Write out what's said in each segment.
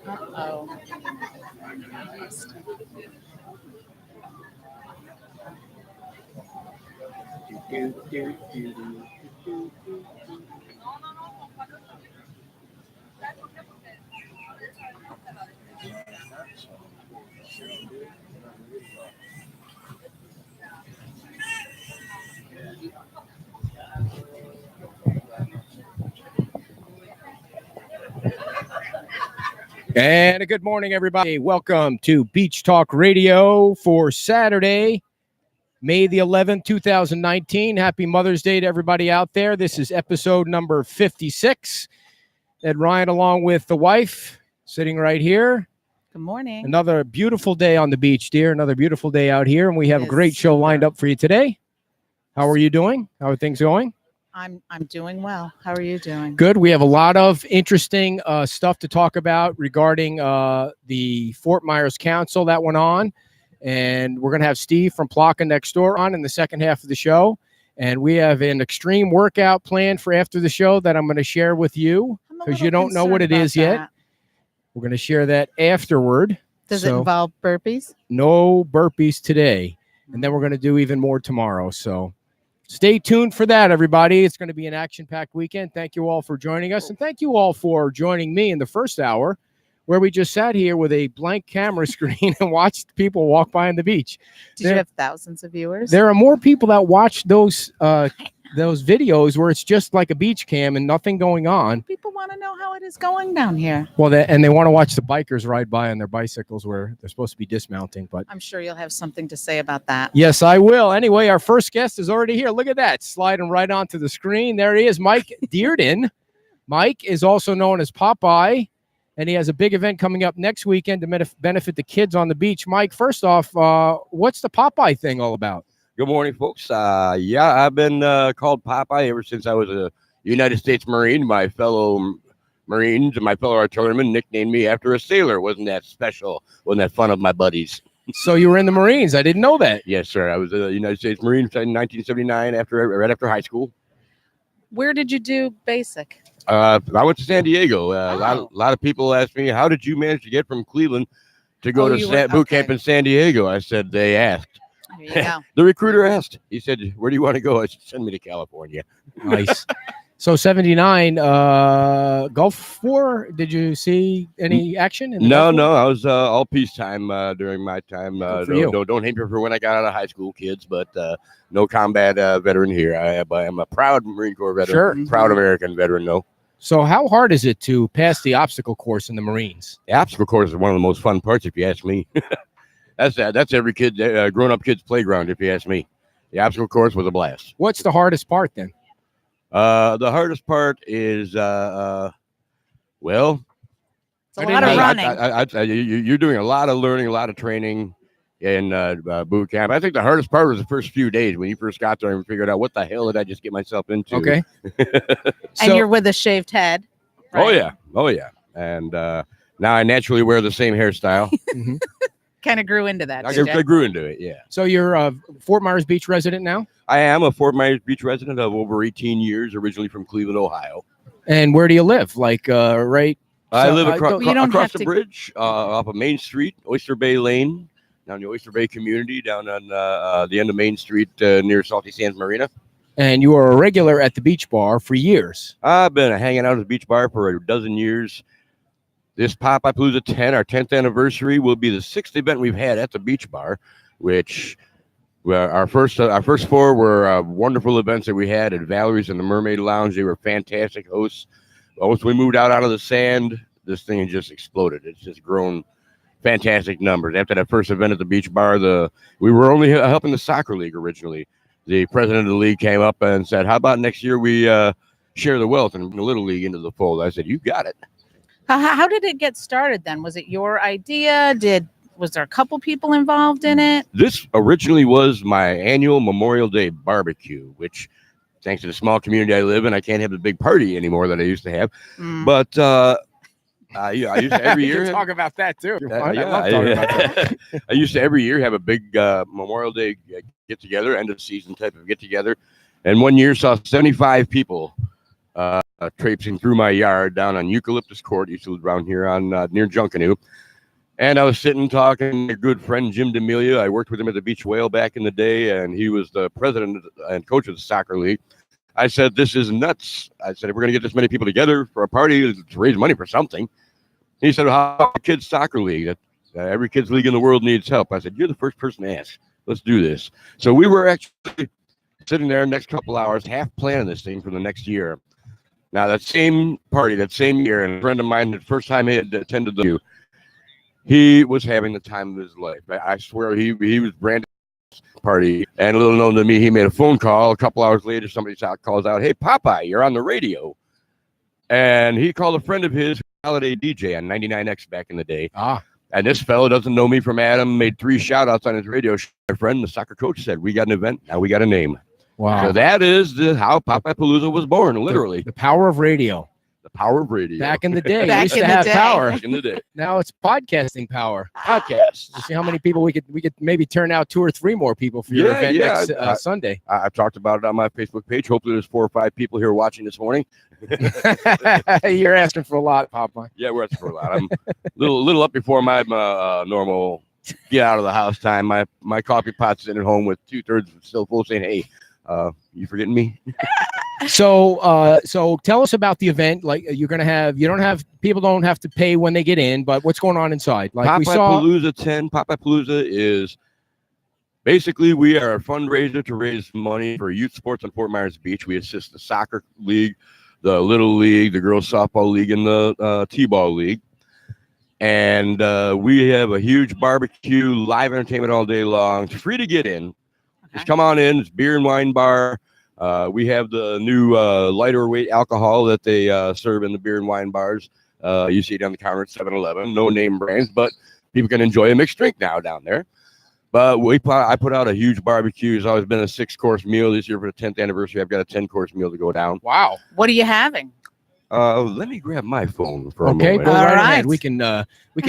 Uh-oh. And a good morning, everybody. Welcome to Beach Talk Radio for Saturday, May the 11th, 2019. Happy Mother's Day to everybody out there. This is episode number 56. Ed Ryan, along with the wife, sitting right here. Good morning. Another beautiful day on the beach, dear. Another beautiful day out here. And we have a It great is show super. lined up for you today. How are you doing? How are things going? I'm doing well. How are you doing? Good. We have a lot of interesting stuff to talk about regarding the Fort Myers Council that went on. And we're going to have Steve from Plaka Next Door on in the second half of the show. And we have an extreme workout plan for after the show that I'm going to share with you I'm a because you little don't know what it concerned is about yet. that. We're going to share that afterward. Does it So, involve burpees? no burpees today. And then we're going to do even more tomorrow. So stay tuned for that, everybody. It's going to be an action-packed weekend. Thank you all for joining us. And thank you all for joining me in the first hour where we just sat here with a blank camera screen and watched people walk by on the beach. Did you have thousands of viewers? There are more people that watch those videos where it's just like a beach cam and nothing going on. People want to know how it is going down here. Well, and they want to watch the bikers ride by on their bicycles where they're supposed to be dismounting. But I'm sure you'll have something to say about that. yes, I will. Anyway, our first guest is already here. Look at that. Sliding right onto the screen. There he is, Mike Dearden. Mike is also known as Popeye, and he has a big event coming up next weekend to benefit the kids on the beach. Mike, first off, what's the Popeye thing all about? Good morning, folks. I've been called Popeye ever since I was a United States Marine. My fellow Marines and my fellow artillerymen nicknamed me after a sailor. Wasn't that special? Wasn't that fun of my buddies? So you were in the Marines. I didn't know that. Yes, sir. I was a United States Marine in 1979 right after high school. Where did you do basic? I went to San Diego. A Oh. lot of people asked me, how did you manage to get from Cleveland to go Oh, to you were- boot camp okay. in San Diego? I said, they asked. There you go. The recruiter asked. He said, where do you want to go? I said, send me to California. Nice. So 79, Gulf War, did you see any action? In the No, Gulf War? I was all peacetime during my time. Good for you. Don't hate me for when I got out of high school, kids, but no combat veteran here. I'm a proud Marine Corps veteran, Sure. proud American veteran, though. So how hard is it to pass the obstacle course in the Marines? The obstacle course is one of the most fun parts, if you ask me. That's every kid, grown-up kid's playground, if you ask me. The obstacle course was a blast. What's the hardest part then? The hardest part is, well, It's a lot of running. you're doing a lot of learning, a lot of training in boot camp. I think the hardest part was the first few days when you first got there and figured out what the hell did I just get myself into. Okay. And you're with a shaved head. Right? Oh yeah. And now I naturally wear the same hairstyle. Mhm. Kind of grew into that. I did ya? grew into it. Yeah. So you're a Fort Myers Beach resident now? I am a Fort Myers Beach resident of over 18 years, originally from Cleveland, Ohio. And where do you live? Like right? I So, live I across, don't- You don't across have the to- bridge off of Main Street, Oyster Bay Lane, down the Oyster Bay community, down on the end of Main Street near Salty Sands Marina. And you are a regular at the beach bar for years. I've been hanging out at the beach bar for a dozen years. This Popeyepalooza 10, our 10th anniversary, will be the 6th event we've had at the beach bar, which our first four were wonderful events that we had at Valerie's and the Mermaid Lounge. They were fantastic hosts. Once we moved out of the sand, this thing has just exploded. It's just grown fantastic numbers. After that first event at the beach bar, we were only helping the soccer league originally. The president of the league came up and said, how about next year we share the wealth and bring the little league into the fold? I said, you got it. How did it get started then? Was it your idea? Was there a couple people involved in it? This originally was my annual Memorial Day barbecue, which, thanks to the small community I live in, I can't have the big party anymore that I used to have. Mm. But I used to every We can year talk about that too. Yeah, I love talking about that. I used to every year have a big Memorial Day get together, end of season type of get together, and one year saw 75 people traipsing through my yard down on Eucalyptus Court. Used to live around here on near Junkanoo. And I was sitting talking to a good friend, Jim D'Amelia. I worked with him at the Beach Whale back in the day, and he was the president and coach of the soccer league. I said, "This is nuts." I said, "If we're going to get this many people together for a party to raise money for something." He said, "How about the kids' soccer league? Every kids' league in the world needs help." I said, "You're the first person to ask. Let's do this." So we were actually sitting there next couple hours, half planning this thing for the next year. Now, that same party, that same year, and a friend of mine, the first time he had attended he was having the time of his life. I swear he was Brandon's party. And a little known to me, he made a phone call. A couple hours later, somebody calls out, "Hey, Popeye, you're on the radio." And he called a friend of his, holiday DJ on 99X back in the day. And this fellow doesn't know me from Adam, made 3 shout-outs on his radio show. My friend, the soccer coach, said, "We got an event. Now we got a name." Wow. So that is how Popeye Palooza was born, literally. The power of radio. The power of radio. Back in the day, Back we used in to the have day. power. Back in the day. Now it's podcasting power. Podcasts. You see how many people we could maybe turn out 2 or 3 more people for your Yeah, event yeah. next Sunday. I've talked about it on my Facebook page. Hopefully there's 4 or 5 people here watching this morning. You're asking for a lot, Popeye. Yeah, we're at for a lot. I'm a little up before my normal get out of the house time. My coffee pot's sitting at home with 2/3 still full, saying, "Hey, you forgetting me?" So tell us about the event. Like people don't have to pay when they get in, but what's going on inside? Like we Popeye saw Palooza 10. Popeye Palooza is basically, we are a fundraiser to raise money for youth sports on Fort Myers Beach. We assist the soccer league, the little league, the girls softball league, and the t-ball league. And we have a huge barbecue, live entertainment all day long. It's free to get in. Just come on in. It's beer and wine bar. We have the new lighter weight alcohol that they serve in the beer and wine bars. You see it on the counter at 7-Eleven. No name brands, but people can enjoy a mixed drink now down there. But I put out a huge barbecue. It's always been a 6-course meal. This year for the 10th anniversary, I've got a 10-course meal to go down. wow. What are you having? Let me grab my phone for a Okay, moment. go All right right. ahead. We can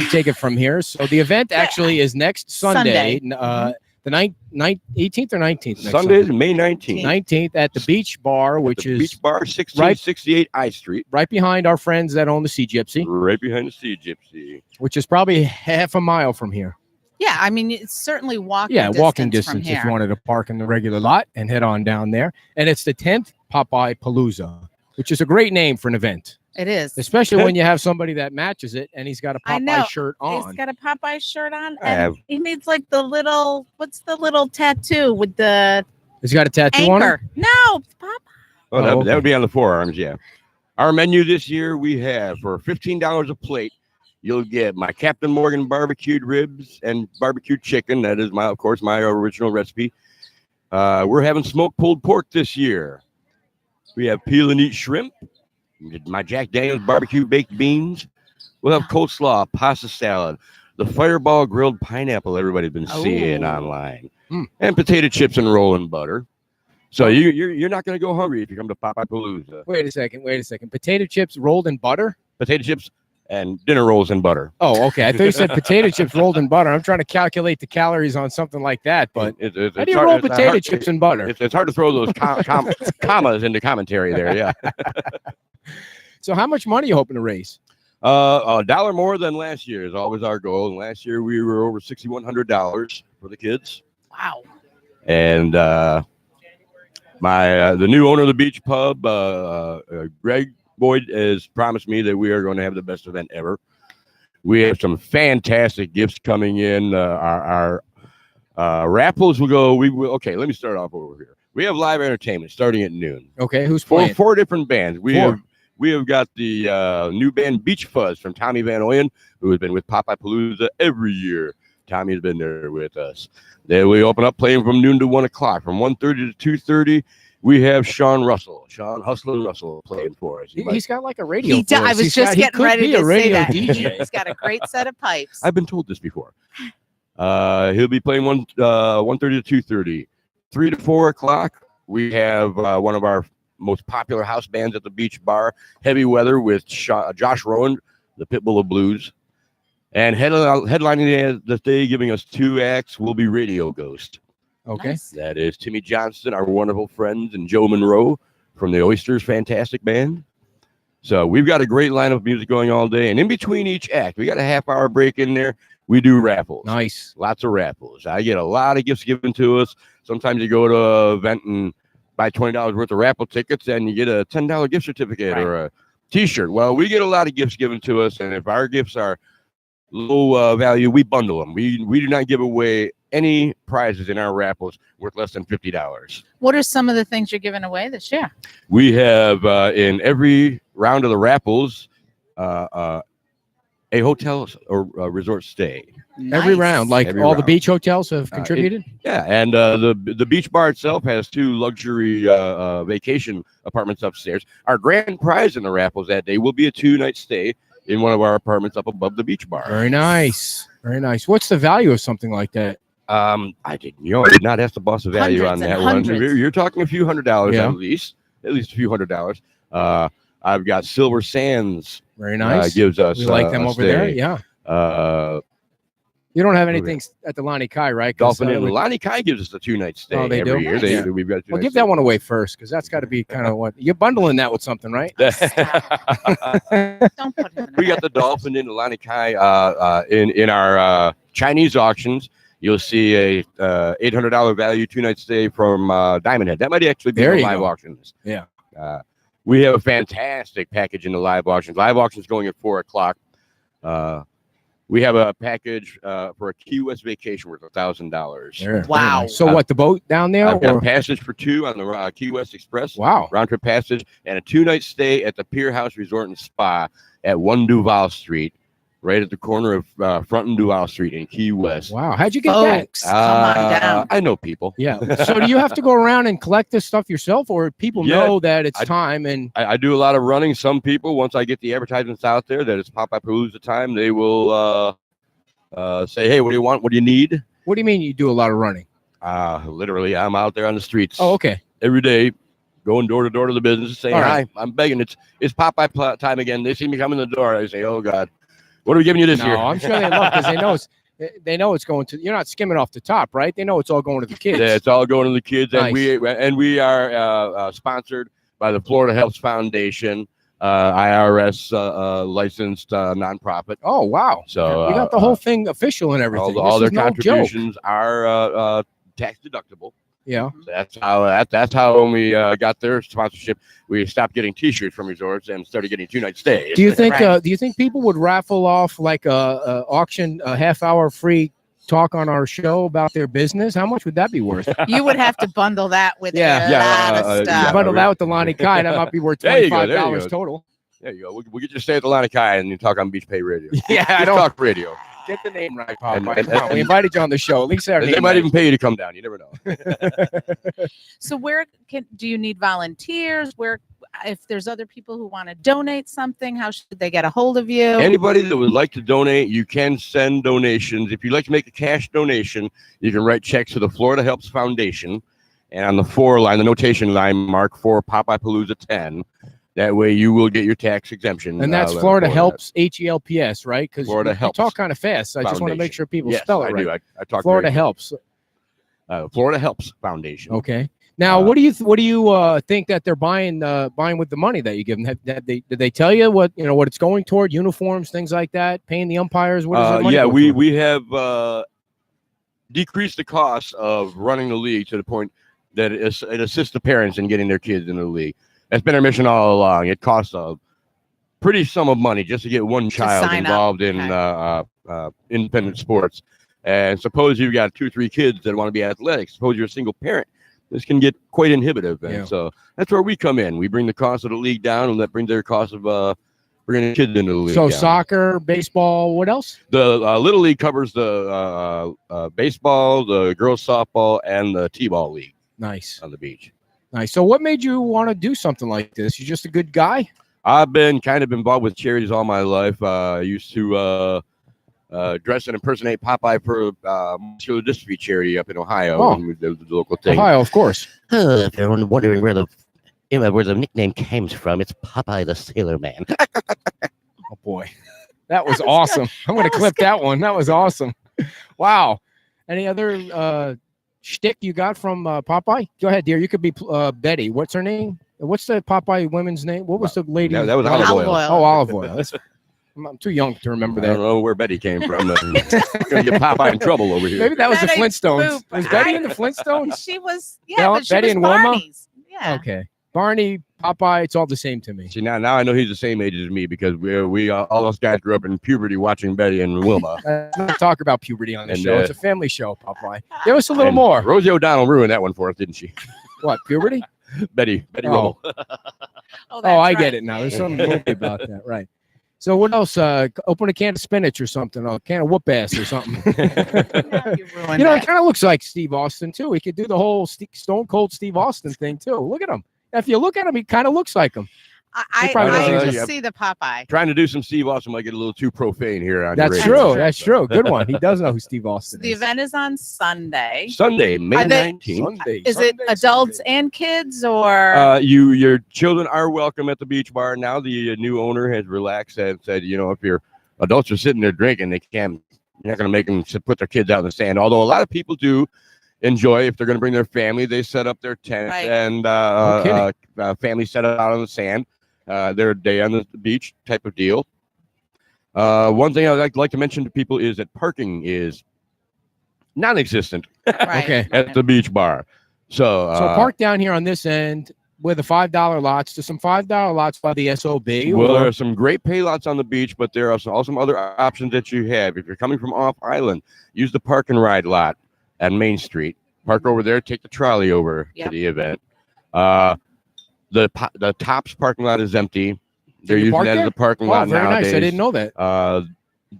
take it from here. So the event actually is next Sunday. The 18th or 19th? Sundays, May 19th. 19th at the Beach Bar, which the is Beach Bar, 1668 I Street. right behind our friends that own the Sea Gypsy, Right behind the Sea Gypsy. which is probably half a mile from here. Yeah, I mean, it's certainly walking Walking from distance if here. you wanted to park in the regular lot and head on down there. And it's the 10th Popeye Palooza, which is a great name for an event, It is. especially when you have somebody that matches it and he's got a I know. Popeye shirt on. He's got a Popeye shirt on, I have. and he needs like what's the little tattoo with the He's got a tattoo on him? anchor? No, Popeye. Oh, Oh, that would be on the forearms, yeah. Our menu this year, we have for $15 a plate, you'll get my Captain Morgan barbecued ribs and barbecued chicken. That is, of course, my original recipe. We're having smoked pulled pork this year. We have peel and eat shrimp, my Jack Daniel's barbecue baked beans. We'll have coleslaw, pasta salad, the Fireball grilled pineapple everybody's been seeing online, and potato chips and rolling butter. So you're not going to go hungry if you come to Popeye Palooza. Wait a second. Potato chips rolled in butter? Potato chips and dinner rolls and butter. Oh, okay. I thought you said potato chips rolled in butter. I'm trying to calculate the calories on something like that, but how do you roll potato chips in butter? It's hard to throw those commas into commentary there. Yeah. So how much money are you hoping to raise? $1 more than last year is always our goal. And last year we were over $6,100 for the kids. Wow. And the new owner of the beach pub, Greg Boyd, has promised me that we are going to have the best event ever. We have some fantastic gifts coming in. Our raffles will go. Okay. Let me start off over here. We have live entertainment starting at noon. Okay, who's playing? Four different bands. We have got the new band Beach Fuzz from Tommy Van Oyen, who has been with Popeye Palooza every year. Tommy's been there with us. Then we open up playing from noon to 1 o'clock. From 1:30 to 2:30, we have Sean Hustlin' Russell playing for us. He's got like a radio voice. I was just he getting could ready be to a say radio that. DJ. He's got a great set of pipes. I've been told this before. He'll be playing 1:30 to 2:30. 3 to 4 o'clock, we have one of our most popular house bands at the Beach Bar, Heavy Weather, with Josh Rowan, the Pitbull of Blues. And headlining the day, giving us 2 acts, will be Radio Ghost. Okay. Nice. That is Timmy Johnston, our wonderful friends, and Joe Monroe from the Oysters Fantastic Band. So we've got a great lineup of music going all day. And in between each act, we got a half-hour break in there. We do raffles. Nice. Lots of raffles. I get a lot of gifts given to us. Sometimes you go to an event and buy $20 worth of raffle tickets and you get a $10 gift certificate or a T-shirt. Well, we get a lot of gifts given to us, and if our gifts are low value, we bundle them. We do not give away any prizes in our raffles worth less than $50. What are some of the things you're giving away this year? We have in every round of the raffles a hotel or resort stay. Every Nice. round, like Every all the round. beach hotels have contributed. Yeah, and the beach bar itself has 2 luxury vacation apartments upstairs. Our grand prize in the raffles that day will be a 2-night stay in one of our apartments up above the beach bar. Very nice. Very nice. What's the value of something like that? I did not ask the boss of value Hundreds on and that one. hundreds. You're talking a few $100 Yeah. at least a few $100. I've got Silver Sands. Very nice. Gives us. We like them a over there. stay. Yeah. You don't have anything at the Lonnie Kai, right? 'Cause, Dolphin Inn. we- Lonnie Kai gives us a 2-night stay Oh, they every do? year. Yeah. We've got. Well, give that one away first, because that's got to be kind of what you're bundling that with something, right? Don't put him in We got the Dolphin Inn, Lonnie Kai in our Chinese auctions. You'll see a $800 value 2-night stay from Diamond Head. That might actually be There the you live go. auctions. Yeah. We have a fantastic package in the live auctions. Live auctions going at 4:00. We have a package for a Key West vacation worth $1,000. There. Wow. So what? The boat down there? I've got a Or? passage for 2 on the Key West Express. Wow. Round trip passage and a 2-night stay at the Pier House Resort and Spa at 1 Duval Street, right at the corner of Front and Duval Street in Key West. Wow. How'd you get that? Folks, come on down. I know people. Yeah. So do you have to go around and collect this stuff yourself, or people Yeah, know that it's I- time and I do a lot of running. Some people, once I get the advertisements out there that it's Popeye Palooza time, they will say, "Hey, what do you want? What do you need?" what do you mean you do a lot of running? Literally, I'm out there on the streets Oh, okay. every day, going door to door to the business, saying, All right. "Hi, I'm begging. It's Popeye time again." They see me come in the door. I say, "Oh God, what are we giving you this No, year?" I'm sure they love because they know it's going to. You're not skimming off the top, right? They know it's all going to the kids. Yeah, it's all going to the kids, Nice. and we are sponsored by the Florida Helps Foundation, IRS licensed nonprofit. Oh wow! So you got the whole thing official and everything. all This their is no joke. contributions are tax deductible. Yeah. That's how when we got their sponsorship, we stopped getting T-shirts from resorts and started getting 2-night stays. Do you think? Right. Do you think people would raffle off like a auction a half-hour free talk on our show about their business? How much would that be worth? You would have to bundle that with Yeah. a Yeah, lot of yeah. stuff. Bundle that with the Lonnie Kai, that might be worth There you go, $25 go. total. There you go. We'll get you to stay at the Lonnie Kai and you talk on Beach Pay Radio. Yeah, I Beach don't Talk Radio. get the name right, And- Pop. and- Come on, we invited you on the show. At least our They name might right. even pay you to come down. You never know. So where do you need volunteers? Where, if there's other people who want to donate something, how should they get a hold of you? Anybody that would like to donate, you can send donations. If you'd like to make a cash donation, you can write checks to the Florida Helps Foundation. And on the the notation line, mark for Popeye Palooza 10. That way you will get your tax exemption. And that's letter Florida for that. Helps, HELPS, right? Because Florida you Helps talk kind of fast. I just want to make Foundation. sure people Yes, spell it I right. do. I talk Florida very- Helps. Florida Helps Foundation. Okay. Now, what do you think that they're buying with the money that you give them? Did they tell you what it's going toward? Uniforms, things like that, paying the umpires. What is that money Yeah, go toward? we have decreased the cost of running the league to the point that it assists the parents in getting their kids into the league. That's been our mission all along. It costs a pretty sum of money just to get one child sign up. involved in Okay. independent sports. And suppose you've got 2 or 3 kids that want to be athletic. Suppose you're a single parent. This can get quite inhibitive. And Yeah. so that's where we come in. We bring the cost of the league down, and that brings their cost of bringing kids into the league So down. soccer, baseball, what else? The Little League covers the baseball, the girls softball, and the T-ball league Nice, on the beach. nice. So what made you want to do something like this? You're just a good guy. I've been kind of involved with charities all my life. I used to dress and impersonate Popeye for muscular dystrophy charity up in Ohio. Oh. And the local thing. Ohio, of course. If everyone wondering where the nickname came from, it's Popeye the Sailor Man. Oh boy, that was awesome. I'm going to That was clip that one. That was awesome. Wow. Any other shtick you got from Popeye? Go ahead, dear. You could be Betty. What's her name? What's the Popeye women's name? What was the lady? That was Olive olive oil. oil. Oh, olive oil. I'm too young to remember I don't that. know where Betty came from. We're gonna get Popeye in trouble over here. Maybe that was the Betty Flintstones. Boop. Was Betty in the Flintstones? She was, Bella- but she Betty was and Wilma? Barney's. Yeah. Okay. Barney, Popeye, it's all the same to me. See, now I know he's the same age as me because we all those guys grew up in puberty watching Betty and Wilma. Let's not talk about puberty on this And, show. It's a family show, Popeye. Give us a little And more. Rosie O'Donnell ruined that one for us, didn't she? What, puberty? Betty Oh. Wilma. Oh, Oh, I that's get right. it now. There's some movie about that, right? So what else? Open a can of spinach or something, or a can of whoop ass or something. Now you ruined You know, it it. kind of looks like Steve Austin too. He could do the whole Stone Cold Steve Austin thing too. Look at him. If you look at him, he kind of looks like him. I probably doesn't- just see the Popeye. Trying to do some Steve Austin might get a little too profane here on That's your true. radio. That's true. Good one. He does know who Steve So Austin the is. event is on Sunday. Sunday, May Are they- 19th. Sunday, Is it Sunday, adults Sunday. and kids or? Your children are welcome at the beach bar. Now the new owner has relaxed and said, if your adults are sitting there drinking, you're not going to make them put their kids out in the sand. Although a lot of people do enjoy, if they're going to bring their family, they set up their tent Right. and family set up out on the sand. Their day on the beach type of deal. One thing I'd like to mention to people is that parking is non-existent Right. Okay. at the beach bar. So Park down here on this end where the $5 lots. There's some $5 lots by the SOB. well, there or- are some great pay lots on the beach, but there are also some other options that you have. If you're coming from off island, use the park and ride lot at Main Street. Park over there, take the trolley over Yep. to the event. The Tops parking lot is empty. They're you using park that there? as a parking Oh, lot very nowadays. nice. I didn't know that.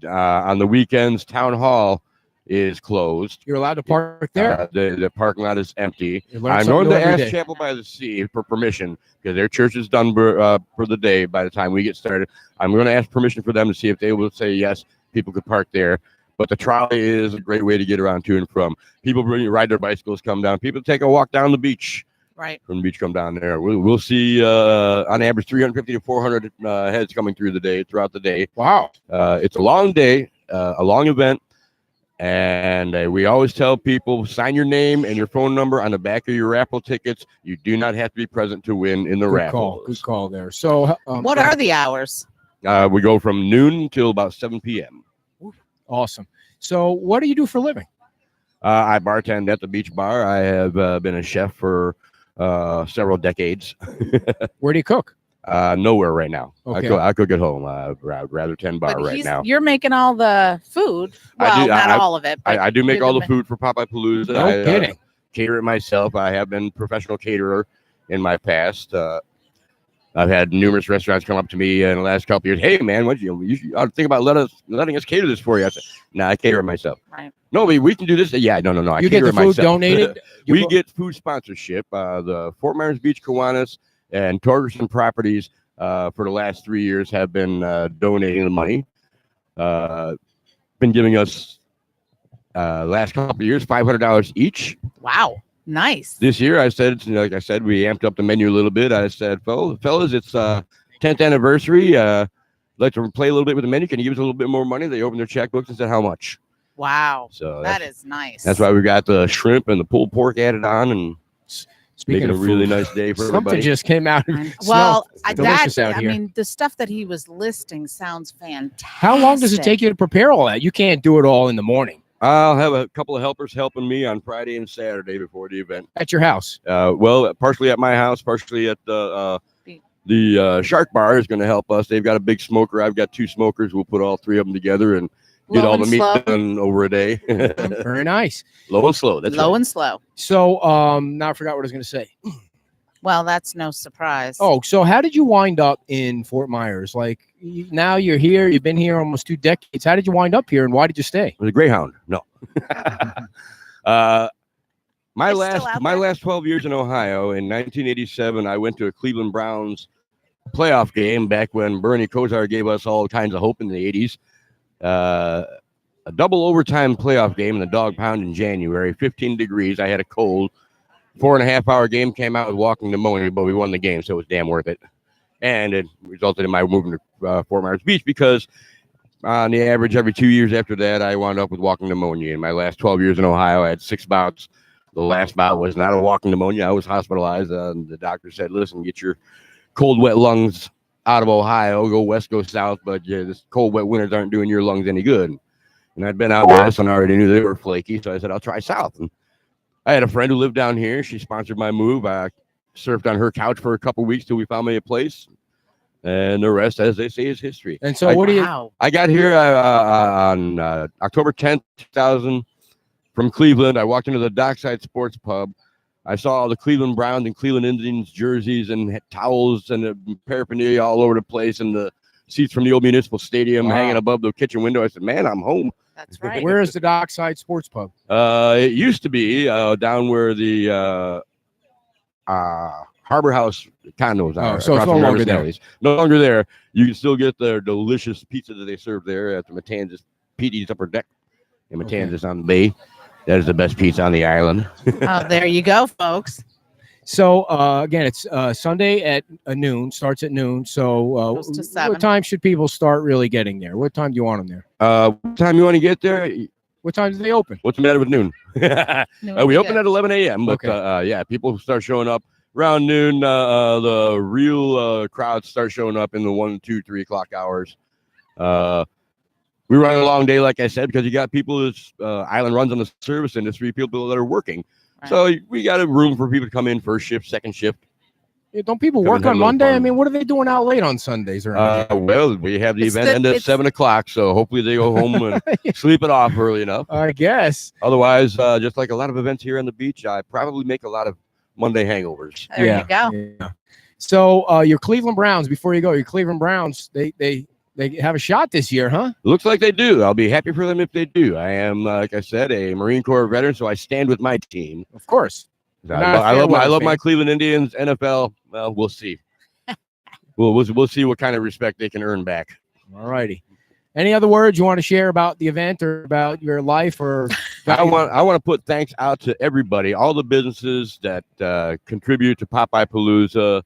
On the weekends, Town Hall is closed. You're allowed to park there. The parking lot is empty. You learn I'm something going new to every ask day. Chapel by the Sea for permission because their church is done for the day by the time we get started. I'm going to ask permission for them to see if they will say yes, people could park there. But the trolley is a great way to get around to and from. People ride their bicycles, come down. People take a walk down the beach. Right. From the beach, come down there. We'll see on average 350 to 400 heads coming through throughout the day. Wow. It's a long day, a long event. And we always tell people, sign your name and your phone number on the back of your raffle tickets. You do not have to be present to win in the Good raffle. call. Good call there. So What are the hours? We go from noon till about 7 p.m. awesome? So what do you do for a living? I bartend at the beach bar. I have been a chef for several decades. Where do you cook? Nowhere right now. Okay. I cook at home. I'd rather tend bar But right now. You're making all the food. I Well, do- not I- all of it. But I do make you're all the ma- food for Popeye Palooza. No I kidding. cater it myself. I have been a professional caterer in my past. I've had numerous restaurants come up to me in the last couple of years. Hey, man, you ought to think about letting us cater this for you. I said, nah, I cater it myself. Right. No, we can do this. Yeah, no. I You get cater the it food myself. donated. You We go- get food sponsorship. The Fort Myers Beach Kiwanis and Torgerson Properties for the last 3 years have been donating the money. Been giving us last couple of years $500 each. Wow. Nice. This year, like I said, we amped up the menu a little bit. I said, fellas, it's 10th anniversary. Like to play a little bit with the menu. Can you give us a little bit more money? They opened their checkbooks and said, how much? Wow. So That is nice. that's why we got the shrimp and the pulled pork added on and Speaking making a of really food, nice day for something everybody. just came out. Well, Smells delicious out I here. mean, the stuff that he was listing sounds fantastic. How long does it take you to prepare all that? You can't do it all in the morning I'll have a couple of helpers helping me on Friday and Saturday before the event. at your house. Well, partially at my house, partially at the Shark Bar is going to help us. They've got a big smoker. I've got 2 smokers. We'll put all 3 of them together and get Low all the and meat slow? done over a day. Very nice. Low and slow. That's Low right. and slow. So now I forgot what I was going to say. Well, that's no surprise. Oh, so how did you wind up in Fort Myers? Like now you're here. You've been here almost 2 decades. How did you wind up here, and why did you stay? It was a Greyhound. No. My They're still out there? last 12 years in Ohio, in 1987, I went to a Cleveland Browns playoff game back when Bernie Kosar gave us all kinds of hope in the 80s. A double overtime playoff game in the Dog Pound in January, 15 degrees. I had a cold. 4.5-hour game, came out with walking pneumonia, but we won the game, so it was damn worth it. And it resulted in my moving to Fort Myers Beach because on the average, every 2 years after that, I wound up with walking pneumonia. In my last 12 years in Ohio, I had 6 bouts The last bout was not a walking pneumonia. I was hospitalized. And the doctor said, listen, get your cold, wet lungs out of Ohio. Go west, go south. But yeah, this cold, wet winters aren't doing your lungs any good. And I'd been out west and I already knew they were flaky. So I said, I'll try south. And I had a friend who lived down here. She sponsored my move. I surfed on her couch for a couple weeks till we found me a place. And the rest, as they say, is history. And so, what do you? Wow. I got here on October 10th, 2000 from Cleveland. I walked into the Dockside Sports Pub. I saw all the Cleveland Browns and Cleveland Indians jerseys and towels and paraphernalia all over the place, and the seats from the old municipal stadium hanging above the kitchen window. I said, man, I'm home. That's right. Where is the Dockside Sports Pub? It used to be down where the Harbor House condos are. So it's no longer there. No longer there. You can still get their delicious pizza that they serve there at the Matanzas PD's upper deck in Matanzas on the bay. That is the best pizza on the island. Oh, there you go, folks. So again, it's Sunday at noon. Starts at noon. So Goes to 7. what time should people start really getting there? What time do you want them there? What time you want to get there? What time do they open? What's the matter with noon? We open at 11 a.m. But Okay. people start showing up around noon. The real crowds start showing up in the 1, 2, 3 o'clock hours. We run a long day, like I said, because you got people whose island runs on the service industry, people that are working. Right. So we got a room for people to come in first shift, second shift. Yeah, don't people Come work and have on a little Monday? I fun. mean, what are they doing out late on Sundays? Or Well, we have the It's event the- end at it's- 7 o'clock, so hopefully they go home and sleep it off early enough. I guess. Otherwise, just like a lot of events here on the beach, I probably make a lot of Monday hangovers. There you go. Yeah. So your Cleveland Browns, before you go, your Cleveland Browns, they have a shot this year, huh? Looks like they do. I'll be happy for them if they do. I am, like I said, a Marine Corps veteran, so I stand with my team. Of course. I, Not a I love Fairweather my fan. Cleveland Indians. NFL, well, we'll see. we'll see what kind of respect they can earn back. All righty. Any other words you want to share about the event or about your life or? I want to put thanks out to everybody, all the businesses that contribute to Popeye Palooza.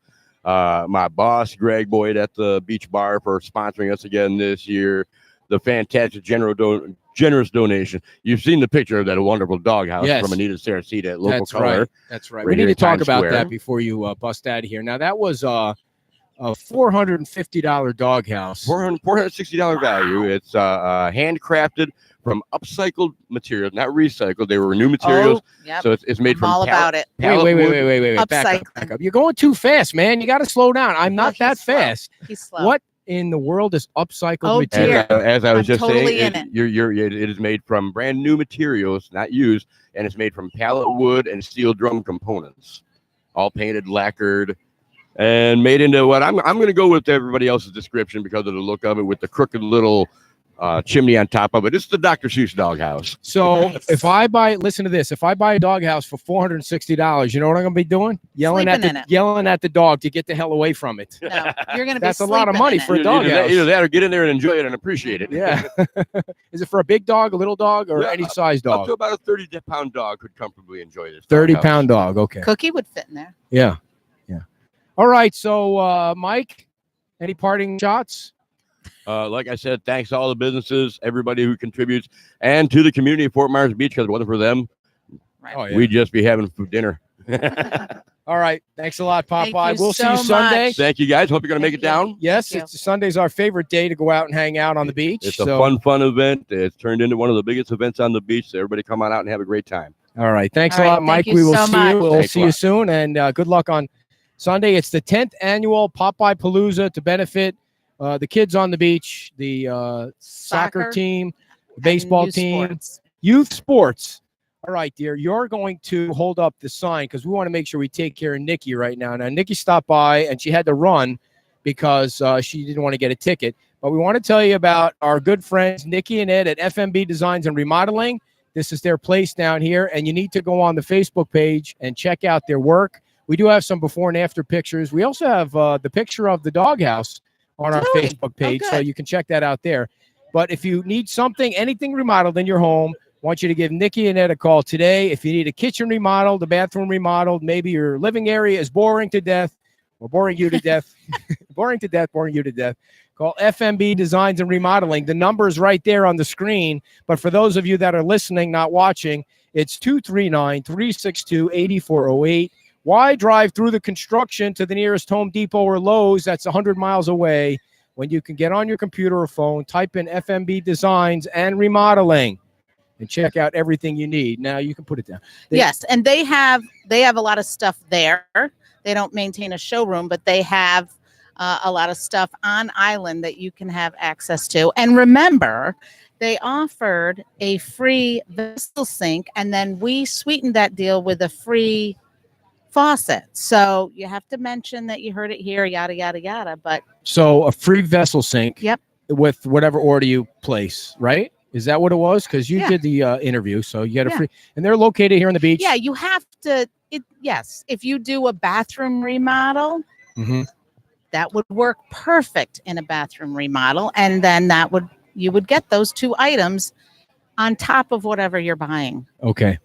My boss, Greg Boyd at the Beach Bar, for sponsoring us again this year. The fantastic generous donation. You've seen the picture of that wonderful doghouse Yes. from Anita Saracita at Local That's Color. right. That's right. right We need here to in talk Times about Square. that before you bust out of here. Now that was a $450 doghouse. $460 value. It's handcrafted from upcycled materials, not recycled. They were new materials, Oh, yep. so it's made I'm from all about it. pallet wood. Wait. Back up. You're going too fast, man. You got to slow down. I'm not Well, that he's slow. fast. He's slow. What in the world is upcycled Oh, material? dear. As I was I'm just totally saying, in it. it is made from brand new materials, not used, and it's made from pallet wood and steel drum components, all painted, lacquered, and made into what I'm going to go with everybody else's description because of the look of it, with the crooked little chimney on top of it. It's the Dr. Seuss doghouse. So Nice. if I buy, listen to this, if I buy a doghouse for $460, you know what I'm going to be doing? Yelling Sleeping at the dog to get the hell away from it. No, you're going to be That's a lot of sleeping money in it. for a dog house. Either that or get in there and enjoy it and appreciate it. Yeah. Is it for a big dog, a little dog, or Yeah, any size Up dog? to about a 30-pound dog could comfortably enjoy this. 30-pound dog. Okay. Cookie would fit in there. Yeah. All right. So, Mike, any parting shots? Like I said, thanks to all the businesses, everybody who contributes, and to the community of Fort Myers Beach, because if it wasn't for them, Right. Oh, yeah. we'd just be having dinner. All right. Thanks a lot, Thank Popeye. you We'll see so you Sunday. much. Thank you, guys. Hope you're going to make it Thank you. down. Yes, Thank you. Sunday's our favorite day to go out and hang out on the beach. It's a fun event. It's turned into one of the biggest events on the beach, so everybody come on out and have a great time. All right. Thanks All a right, lot, Mike. thank We you will so see much. you. We'll Thanks a see you lot. soon. And good luck on Sunday. It's the 10th annual Popeye Palooza to benefit the kids on the beach, the soccer Soccer team, And baseball youth team, sports. youth sports. All right, dear. You're going to hold up the sign because we want to make sure we take care of Nikki right now. Now, Nikki stopped by and she had to run because she didn't want to get a ticket. But we want to tell you about our good friends, Nikki and Ed at FMB Designs and Remodeling. This is their place down here, and you need to go on the Facebook page and check out their work. We do have some before and after pictures. We also have the picture of the doghouse on our Really? Facebook page, so good. you can check that out there. But if you need something, anything remodeled in your home, I want you to give Nikki and Ed a call today. If you need a kitchen remodeled, a bathroom remodeled, maybe your living area is boring to death or boring you to death, boring you to death, call FMB Designs and Remodeling. The number is right there on the screen. But for those of you that are listening, not watching, It's 239-362-8408. Why drive through the construction to the nearest Home Depot or Lowe's that's 100 miles away when you can get on your computer or phone, type in FMB Designs and Remodeling, and check out everything you need. Now you can put it down. Yes, and they have a lot of stuff there. They don't maintain a showroom, but they have a lot of stuff on island that you can have access to. And remember, they offered a free vessel sink, and then we sweetened that deal with a free faucet. So you have to mention that you heard it here, yada, yada, yada. But So a free vessel sink. Yep. With whatever order you place, right? Is that what it was? Because you Yeah. did the interview, so you get a Yeah. free, and they're located here on the beach. yeah, you have to, yes, if you do a bathroom remodel, Mhm. that would work perfect in a bathroom remodel. And then you would get those two items on top of whatever you're buying. Okay.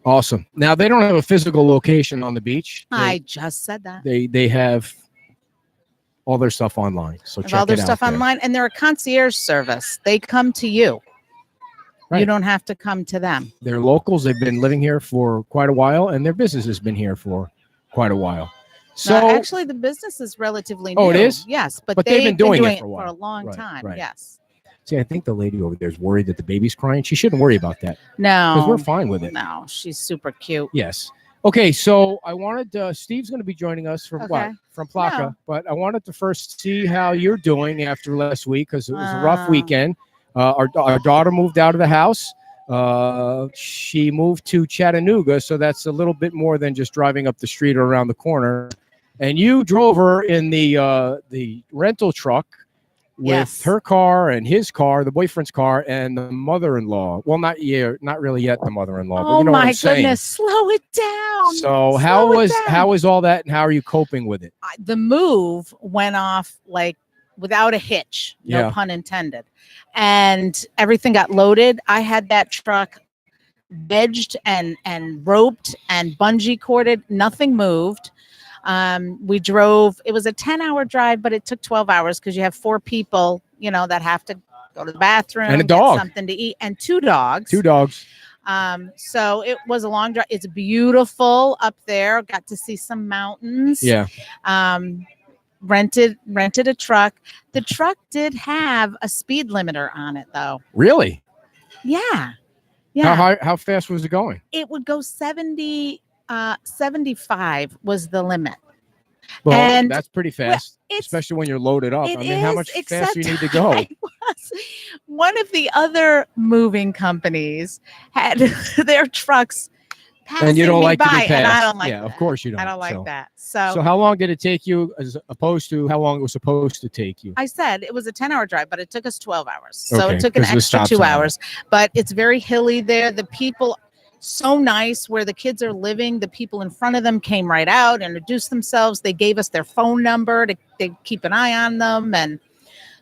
Awesome. Now they don't have a physical location on the beach. I just said that. They have all their stuff online. So Have check all their it stuff out there. online, and they're a concierge service. They come to you. Right. You don't have to come to them. They're locals. They've been living here for quite a while, and their business has been here for quite a while. So No, actually, the business is relatively new. Oh, it is? Yes, but But they've been doing it it for a while. long Right, time. right. Yes. see, I think the lady over there is worried that the baby's crying. She shouldn't worry about that because we're No, fine with it. no, she's super cute. Yes. Okay, so I wanted Steve's going to be joining us from what? Okay. From Plaka, No. but I wanted to first see how you're doing after last week because it was a rough weekend. Our daughter moved out of the house. She moved to Chattanooga, so that's a little bit more than just driving up the street or around the corner. And you drove her in the rental truck with Yes. her car and his car, the boyfriend's car, and the mother-in-law. Well, not really yet the mother-in-law, but Oh you know what my I'm saying. goodness, slow it down. So how was all that, and how are you coping with it? The move went off like without a hitch, no Yeah. pun intended, and everything got loaded. I had that truck wedged and roped and bungee corded. Nothing moved. We drove. It was a 10-hour drive, but it took 12 hours because you have 4 people, that have to go to the bathroom And a get dog. something to eat, and 2 dogs. 2 dogs. So it was a long drive. It's beautiful up there. Got to see some mountains. Yeah. Rented a truck. The truck did have a speed limiter on it, though. Really? Yeah. How fast was it going? It would go 75 was the limit. Well, And- that's pretty fast, It's especially when you're loaded up. It I mean, how is, much faster except you need to go? I was- one of the other moving companies had their trucks passing And you don't me like to be by, passed. and I don't like yeah, that. of course you don't. I don't like So- that. So how long did it take you as opposed to how long it was supposed to take you? I said it was a 10-hour drive, but it took us 12 hours. So Okay, it took an 'cause the extra stops 2 and all that. hours. But it's very hilly there. The people, so nice where the kids are living. The people in front of them came right out, introduced themselves. They gave us their phone number to keep an eye on them. And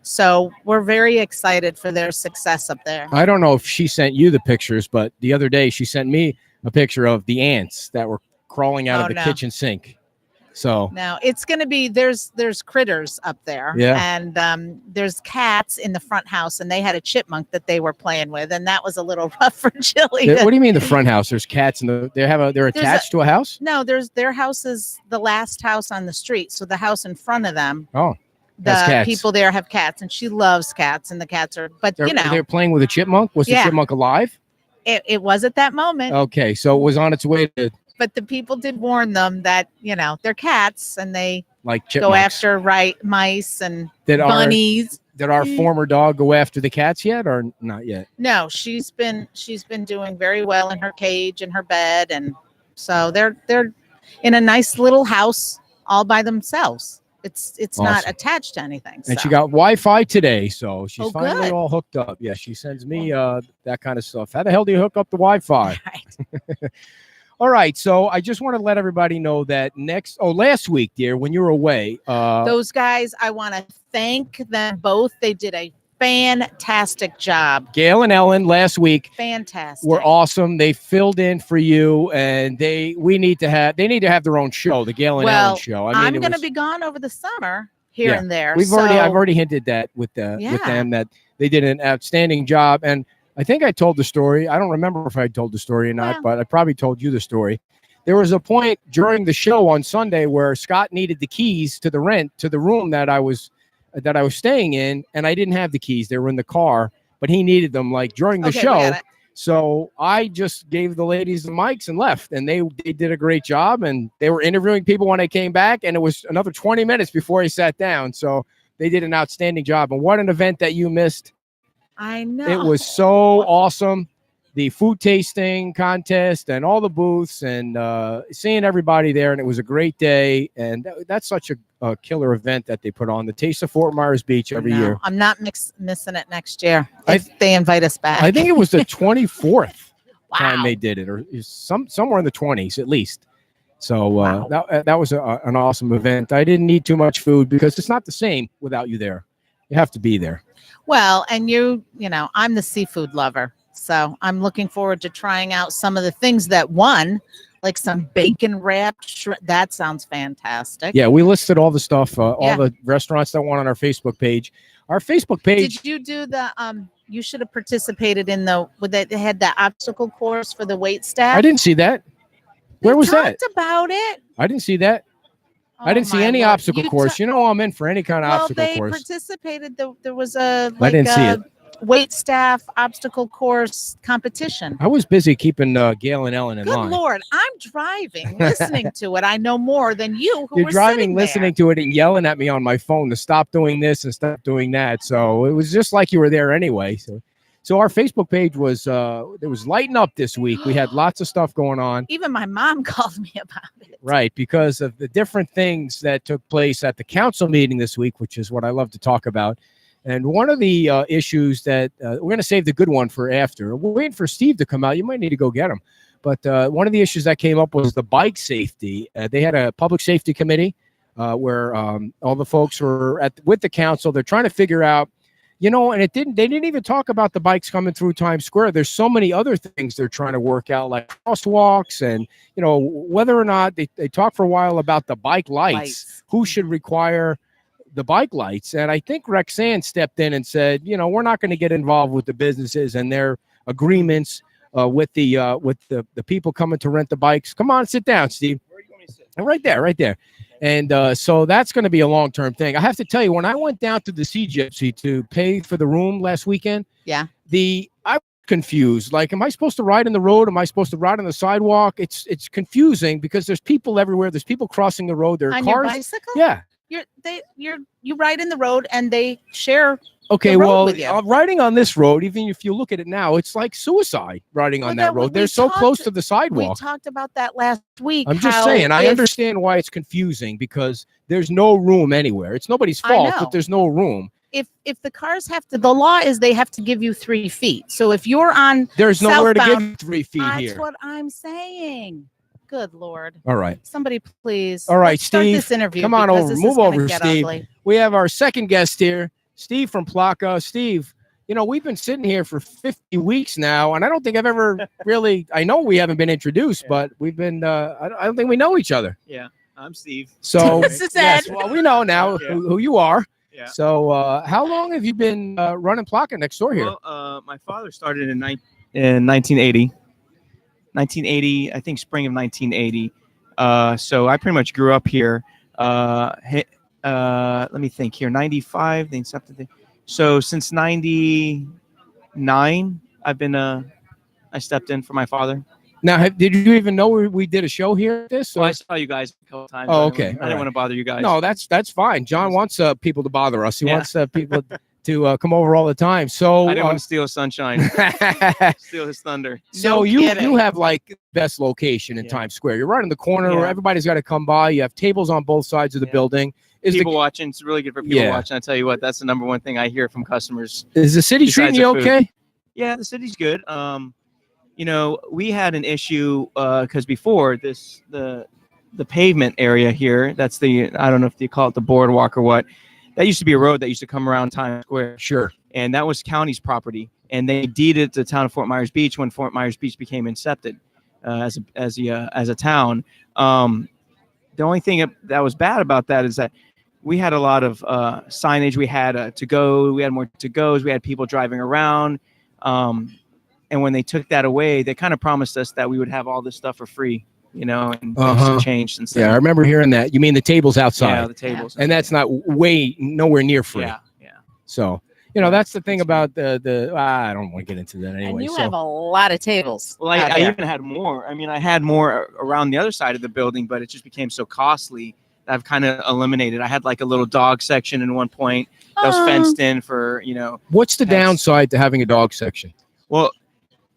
so we're very excited for their success up there. I don't know if she sent you the pictures, but the other day she sent me a picture of the ants that were crawling out Oh, of the no. kitchen sink. So Now it's going to be there's critters up there, Yeah. and there's cats in the front house, and they had a chipmunk that they were playing with, and that was a little rough for Jilly. what do you mean the front house? There's cats in they're attached to a house? No, their house is the last house on the street, so the house in front of them, Oh, the has cats. people there have cats, and she loves cats, and the cats are. But they're playing with a chipmunk. Was the Yeah. chipmunk alive? it was at that moment. Okay, so it was on its way to But the people did warn them that they're cats, and they like chipmunks. go after mice and Did bunnies. our former dog go after the cats yet, or not yet? No, she's been doing very well in her cage and her bed, and so they're in a nice little house all by themselves. It's not Awesome. attached to anything. And so. she got Wi-Fi today, so she's Oh, finally good. all hooked up. Yeah, she sends me that kind of stuff. How the hell do you hook up the Wi-Fi? Right. All right, so I just want to let everybody know that last week, dear, when you were away, Those guys, I want to thank them both. They did a fantastic job. Gail and Ellen last week Fantastic. were awesome. They filled in for you, and they need to have their own show, the Gail and Ellen Well, show. I mean, I'm it going to was- be gone over the summer here Yeah. and there. I've so already hinted that with Yeah. them that they did an outstanding job. And I think I told the story. I don't remember if I told the story or not, Well. but I probably told you the story. There was a point during the show on Sunday where Scott needed the keys to the room that I was staying in, and I didn't have the keys. They were in the car, but he needed them like during the Okay, we show. got it. So I just gave the ladies the mics and left, and they did a great job, and they were interviewing people when I came back, and it was another 20 minutes before he sat down. So they did an outstanding job. And what an event that you missed. I know. It was so awesome. The food tasting contest and all the booths and seeing everybody there. And it was a great day. And that's such a killer event that they put on. The Taste of Fort Myers Beach every No, year. I'm not missing it next year if they invite us back. I think it was the 24th time Wow. they did it, or somewhere in the 20s at least. So Wow. that was an awesome event. I didn't need too much food because it's not the same without you there. You have to be there. Well, and you know, I'm the seafood lover. So I'm looking forward to trying out some of the things that won, like some bacon wrapped shrimp. That sounds fantastic. Yeah, we listed all the stuff, all Yeah. the restaurants that won on our Facebook page. Our Facebook page. Did you do the you should have participated in they had the obstacle course for the wait staff? I didn't see that. Where was that? Talked about it. I didn't see that. I Oh, didn't see my any Lord. obstacle course. You know, I'm in for any kind of Well, obstacle they course. participated. There was a I didn't see it. wait staff obstacle course competition. I was busy keeping Gail and Ellen in Good line. Lord, I'm driving, listening to it. I know more than you. Who You're were driving, sitting listening to it, and yelling at me on my phone to stop doing this and stop doing that. So it was just like you were there anyway. So our Facebook page was it was lighting up this week. We had lots of stuff going on. Even my mom called me about it. Right, because of the different things that took place at the council meeting this week, which is what I love to talk about. And one of the issues that we're going to save the good one for after. We're waiting for Steve to come out. You might need to go get him. But one of the issues that came up was the bike safety. They had a public safety committee where all the folks were with the council. They're trying to figure out, you know, and they didn't even talk about the bikes coming through Times Square. There's so many other things they're trying to work out, like crosswalks and, you know, whether or not they talked for a while about the bike lights. Who should require the bike lights? And I think Rexanne stepped in and said, you know, we're not going to get involved with the businesses and their agreements with the people coming to rent the bikes. Come on, sit down, Steve. Where do you want me to sit? Right there, right there. And so that's going to be a long-term thing. I have to tell you, when I went down to the Sea Gypsy to pay for the room last weekend, Yeah. I was confused. Like, am I supposed to ride in the road? Am I supposed to ride on the sidewalk? It's confusing because there's people everywhere. There's people crossing the road. There are On cars. your bicycle? Yeah. You ride in the road and they share. Okay, the road well, with you. riding on this road, even if you look at it now, it's like suicide riding on Well, that that road. we They're so talked- close to the We sidewalk. talked about that last week. I'm just how saying, I if- understand why it's confusing because there's no room anywhere. It's nobody's I fault, know. but there's no room. If the cars have to, the law is they have to give you 3 feet. So if you're on, There's nowhere to give Southbound. you 3 feet that's here. what I'm saying. Good Lord. All right. Somebody please. All right, let's start Steve, this interview. come on because over. this Move is gonna over, get Steve. ugly. We have our second guest here, Steve from Plaka. Steve, you know, we've been sitting here for 50 weeks now, and I don't think I've ever really, I know we haven't been introduced, but we've been, I don't think we know each other. Yeah, I'm Steve. So, This is yes, Ed. well, we know now Yeah. who you are. Yeah. So, how long have you been running Plaka next door here? Well, my father started in 1980. 1980, I think spring of 1980. So I pretty much grew up here. Let me think here. 95, then something. So since 99, I've been I stepped in for my father. Now, did you even know we did a show here? So I saw you guys a couple times. Oh, but okay. I All didn't right. want to bother you guys. No, that's fine. John wants people to bother us. He Yeah. wants people to come over all the time. So, I didn't want to steal sunshine, steal his thunder. so No you kidding. have like best location in Yeah. Times Square. You're right in the corner where Yeah. everybody's got to come by. You have tables on both sides of the Yeah. building. Is People watching, it's really good for people Yeah. watching. I tell you what, that's the number one thing I hear from customers. the city besides treating the you food. okay? Yeah, the city's good. You know, we had an issue because before this, the pavement area here, that's I don't know if you call it the boardwalk or what. That used to be a road that used to come around Times Square, Sure. and that was county's property. And they deeded it to the town of Fort Myers Beach when Fort Myers Beach became incepted as a town. The only thing that was bad about that is that we had a lot of signage. We had to go. We had more to goes. We had people driving around. And when they took that away, they kind of promised us that we would have all this stuff for free, and things Uh-huh. have changed since Yeah, I then. remember hearing that. You mean the tables outside? Yeah, the tables. And that's not nowhere near free. yeah. So, that's the thing about the I don't want to get into that And anyway. you So, have a lot of tables. Well, out I here. even had more. I mean, I had more around the other side of the building, but it just became so costly that I've kind of eliminated. I had like a little dog section in one point that was Oh. fenced in for, what's the Pets. downside to having a dog section? Well,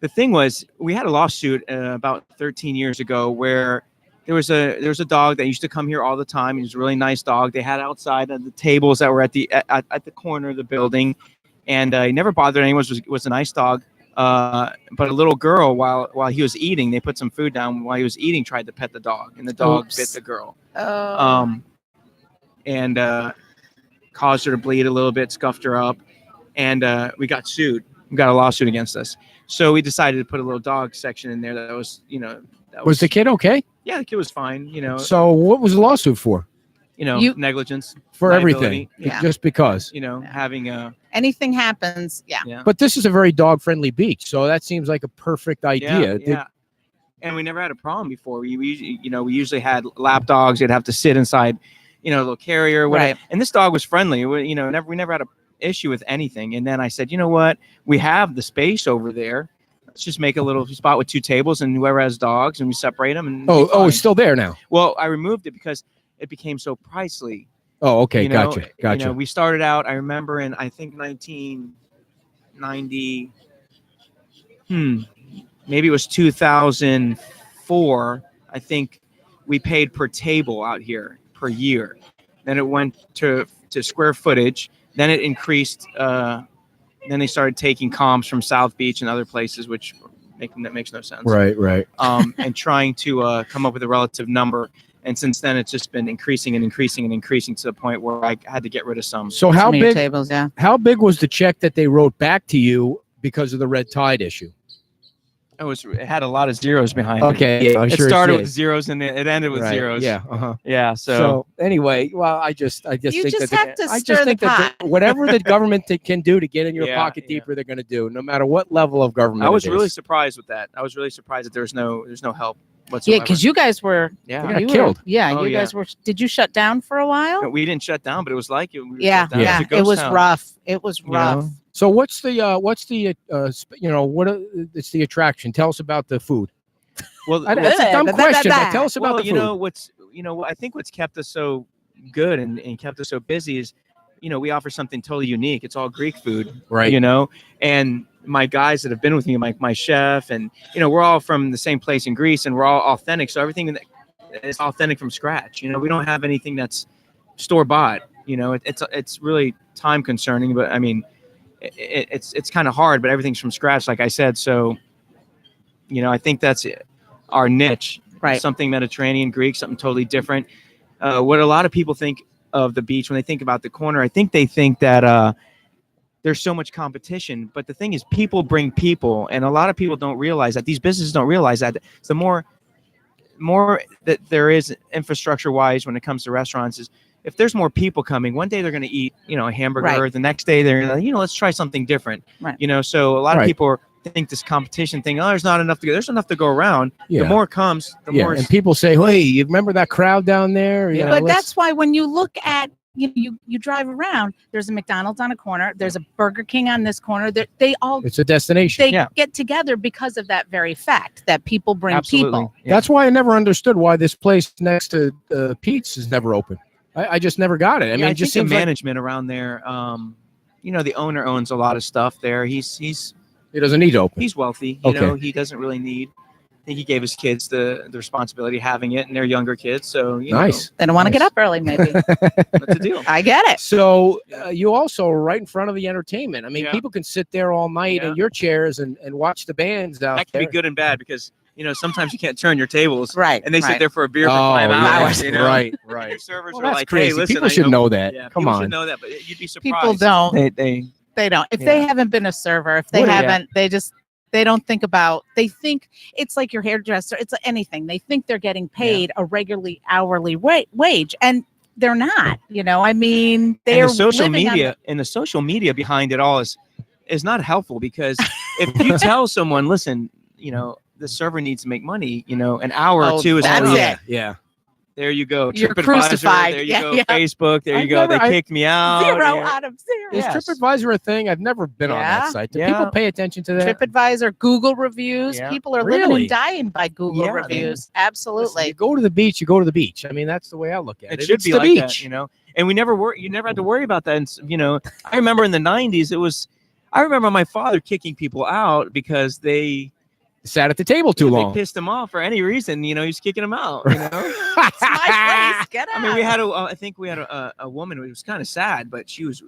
the thing was, we had a lawsuit about 13 years ago where there was a dog that used to come here all the time. He was a really nice dog. They had outside of the tables that were at the corner of the building, and he never bothered anyone. Was a nice dog. But a little girl, while he was eating, they put some food down. While he was eating, tried to pet the dog, and the dog Oops. bit the girl. Oh. And caused her to bleed a little bit, scuffed her up, and we got sued. We got a lawsuit against us. So we decided to put a little dog section in there. That was, Was the kid okay? yeah, the kid was fine. So, what was the lawsuit for? You- Negligence For Liability, everything, yeah. just because. having a Anything happens, yeah. But this is a very dog-friendly beach, so that seems like a perfect idea. Yeah. And we never had a problem before. We usually had lap dogs. You'd have to sit inside, a little carrier, or whatever. Right. And this dog was friendly. We never had a issue with anything. And then I said, you know what? We have the space over there. Let's just make a little spot with 2 tables, and whoever has dogs, and we separate them. And Oh, it'll be fine. it's still there now. Well, I removed it because it became so pricely. Oh, okay, You know, gotcha. we started out, I remember in, I think 1990, maybe it was 2004. I think we paid per table out here per year. Then it went to square footage. Then it increased. Then they started taking comps from South Beach and other places, which that makes no sense. Right. And trying to come up with a relative number. And since then, it's just been increasing and increasing and increasing to the point where I had to get rid of some. So how Some of your big? tables, yeah. How big was the check that they wrote back to you because of the red tide issue? It had a lot of zeros behind it. Okay, yeah, I'm It sure started did. with zeros and it ended with Right, zeros. Yeah. Yeah. So anyway, well, I just You think just that have to I stir just the think that pot. whatever the government can do to get in your Yeah, pocket yeah. deeper, they're going to do, no matter what level of government. I was it really is. surprised with that. I was really surprised that there's no help Yeah, whatsoever. because you guys were, yeah. got you killed. Yeah, Oh, you guys were. Did you shut down for a while? No, we didn't shut down, but it was like it. We were Yeah, shut down. yeah. a It ghost was town. rough. It was rough. know? So what's the it's the attraction? Tell us about the food. Well, That's a dumb Blah, blah, question, blah, but tell us about well, the food. I think what's kept us so good and kept us so busy is, we offer something totally unique. It's all Greek food, Right. And my guys that have been with me, my chef, and we're all from the same place in Greece, and we're all authentic. So everything that is authentic from scratch. We don't have anything that's store bought. It's really time concerning, but I mean, it's kind of hard. But everything's from scratch, like I said. So, I think that's our niche. Right. Something Mediterranean, Greek, something totally different. What a lot of people think of the beach when they think about the corner, I think they think that there's so much competition. But the thing is, people bring people, and a lot of people don't realize that. These businesses don't realize that. The more that there is infrastructure wise when it comes to restaurants is, if there's more people coming, one day they're going to eat, a hamburger. Right. The next day they're like, let's try something different. Right. So a lot of Right. people think this competition thing, there's not enough to go. There's enough to go around. Yeah. The more comes, the more. And people say, "Hey, you remember that crowd down there?" You know, But let's- that's why when you look at you drive around, there's a McDonald's on a corner, there's a Burger King on this corner. They all it's a destination. they Yeah. get together because of that very fact that people bring Absolutely. people. Yeah. That's why I never understood why this place next to Pete's is never open. I just never got it. I mean, I it just think seems the like management around there. The owner owns a lot of stuff there. He's it doesn't need to open. he's wealthy. Okay. He doesn't really need. I think he gave his kids the responsibility of having it, and they're younger kids, so Nice. They don't want to Nice. get up early, maybe. What's the deal? I get it. So you also right in front of the entertainment. I mean, Yeah. people can sit there all night Yeah. in your chairs and watch the bands out That can there. be good and bad because sometimes you can't turn your tables, Right. and they sit right. there for a beer for Oh, 5 yeah. hours. Right, And right. your servers Well, are that's like, crazy. "Hey, listen, People I should know that. Yeah, Come people on. should know that, but you'd be surprised. People don't. They don't. If Yeah. they haven't been a server, if they What- Yeah. haven't, they don't think about. They think it's like your hairdresser. It's anything. They think they're getting paid a regularly hourly wage, and they're not. I mean, and they're the social living on media and the social media behind it all is is not helpful, because if you tell someone, listen, the server needs to make money, an hour Oh, or two is that's all it. you- yeah. There you go. You're TripAdvisor, crucified. there you Yeah, go. yeah. Facebook, there you I've go. never- They kicked me out. 0 yeah. out of 0. Is Yes. TripAdvisor a thing? I've never been on Yeah. that site. Do Yeah. people pay attention to that? TripAdvisor, Google reviews. Yeah. People are living Really? and dying by Google Yeah, reviews. Listen, Absolutely. you go to the beach, you go to the beach. I mean, that's the way I look at it. It should It's be the like beach. that, And we never you never had to worry about that. And I remember in the 90s, I remember my father kicking people out because they Sat at the table too they long. pissed him off for any reason. He's kicking them out. It's my place. Get out. I mean, we had I think we had a woman. It was kind of sad, but she was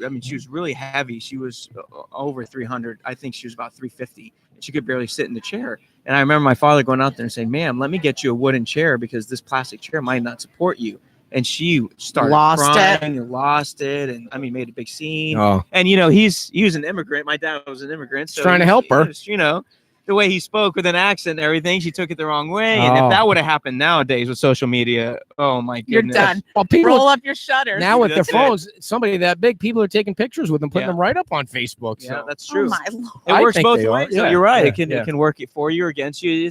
really heavy. She was over 300. I think she was about 350. She could barely sit in the chair. And I remember my father going out there and saying, "Ma'am, let me get you a wooden chair, because this plastic chair might not support you." And she started Lost crying it. and lost it, and made a big scene. Oh, And he was an immigrant. My dad was an immigrant, so trying to help her. The way he spoke with an accent and everything, she took it the wrong way. And Oh. if that would have happened nowadays with social media, oh my You're goodness. done. well, people Roll up your shutters. now with their That's it. phones, somebody that big, people are taking pictures with them, putting Yeah. them right up on Facebook. Yeah, So that's Oh true. my Lord. It I works think both they are. ways. So Yeah, you're right. yeah, It can work for you or against you.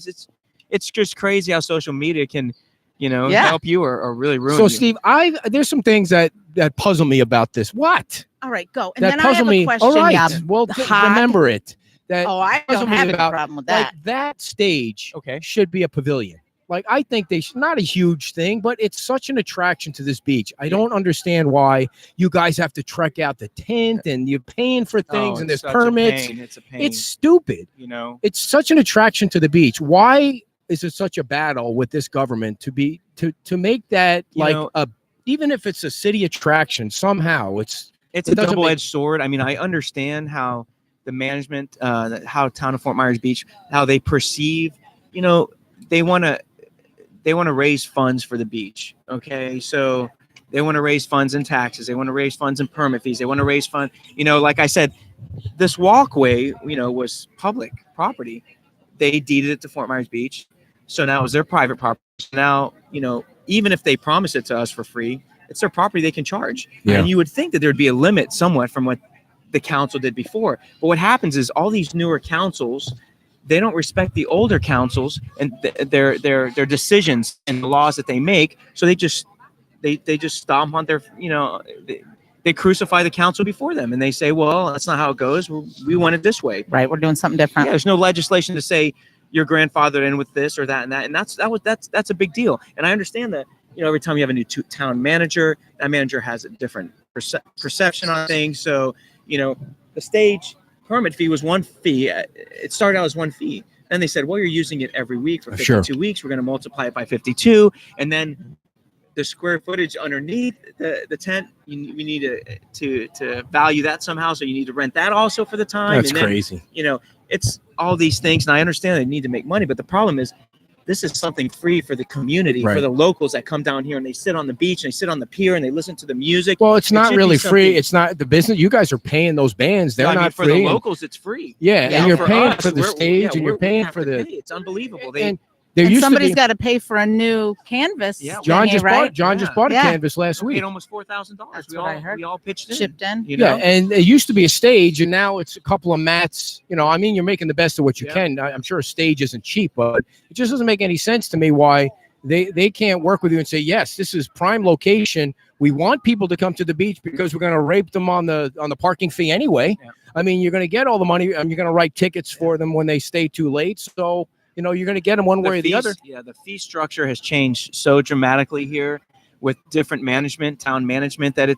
It's just crazy how social media can, Yeah. help you or really ruin So, you. Steve, there's some things that puzzle me about this. What? All right, go. And That then I puzzle have a me. question. All right. Yeah. Well, Hot. remember it. That Oh, I puzzle don't me have any about, problem with like that. that stage Okay. should be a pavilion. Like, I think they should, not a huge thing, but it's such an attraction to this beach. I don't understand why you guys have to trek out the tent and you're paying for things Oh, and it's there's such a permits. pain. It's a pain. It's stupid. It's such an attraction to the beach. Why is it such a battle with this government to make that even if it's a city attraction, somehow It's it a doesn't double-edged sword. I mean, I understand how the management, how town of Fort Myers Beach, how they perceive, they want to raise funds for the beach. Okay, so they want to raise funds in taxes. They want to raise funds in permit fees. They want to raise fund. Like I said, this walkway, was public property. They deeded it to Fort Myers Beach, so now it's their private property. Now, even if they promise it to us for free, it's their property. They can charge. Yeah. And you would think that there'd be a limit somewhat from what the council did before. But what happens is all these newer councils, they don't respect the older councils and their decisions and the laws that they make. So they just stomp on their, they crucify the council before them, and they say, well, that's not how it goes. We want it this way. Right, we're doing something different. Yeah, there's no legislation to say your grandfathered in with this or that and that, and that's a big deal. And I understand that. Every time you have a new town manager, that manager has a different perception on things. So, the stage permit fee was one fee. It started out as one fee. Then they said, well, you're using it every week for 52 weeks. We're going to multiply it by 52. And then the square footage underneath the tent, we need to value that somehow. So you need to rent that also for the time. That's and then, crazy. It's all these things. And I understand they need to make money. But the problem is, this is something free for the community, Right. for the locals that come down here and they sit on the beach and they sit on the pier and they listen to the music. Well, it's It not should really be free. something- It's not the business. You guys are paying those bands. They're I mean, not for free. the and- locals, it's free. yeah, Yeah, and you're for paying us, for the we're- stage, yeah, and you're we paying have for to the. pay. It's unbelievable. And there And used to somebody's be. got to pay for a new canvas. Yeah, John thingy, just right? bought. John just Yeah. bought a Yeah. canvas last We week. paid almost $4,000. That's We what I heard. we all pitched in. Chipped in. Yeah, and it used to be a stage, and now it's a couple of mats. I mean, you're making the best of what you Yeah. can. I'm sure a stage isn't cheap, but it just doesn't make any sense to me why they can't work with you and say, yes, this is prime location. We want people to come to the beach because we're going to rape them on the parking fee anyway. Yeah. I mean, you're going to get all the money, and you're going to write tickets for them when they stay too late. So you're going to get them one way or the other. Yeah, the fee structure has changed so dramatically here with different management, town management, that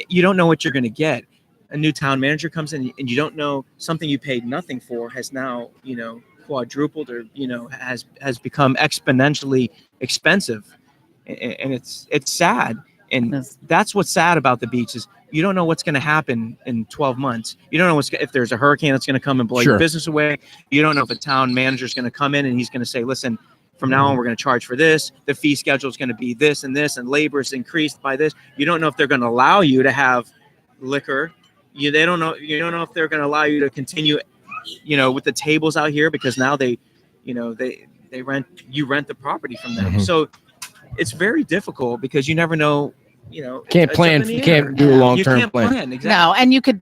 you don't know what you're going to get. A new town manager comes in and you don't know something you paid nothing for has now, quadrupled or, has become exponentially expensive. And it's sad. And Yes. that's what's sad about the beach is you don't know what's going to happen in 12 months. You don't know if there's a hurricane that's going to come and blow Sure. your business away. You don't know if a town manager is going to come in and he's going to say, listen, from now on, we're going to charge for this. The fee schedule is going to be this, and labor is increased by this. You don't know if they're going to allow you to have liquor. You don't know if they're going to allow you to continue, with the tables out here, because now they rent the property from them. Mhm. So it's very difficult because you never know. Can't it's plan. up in the You air. can't do a You long-term can't plan. plan. Exactly. No, and you could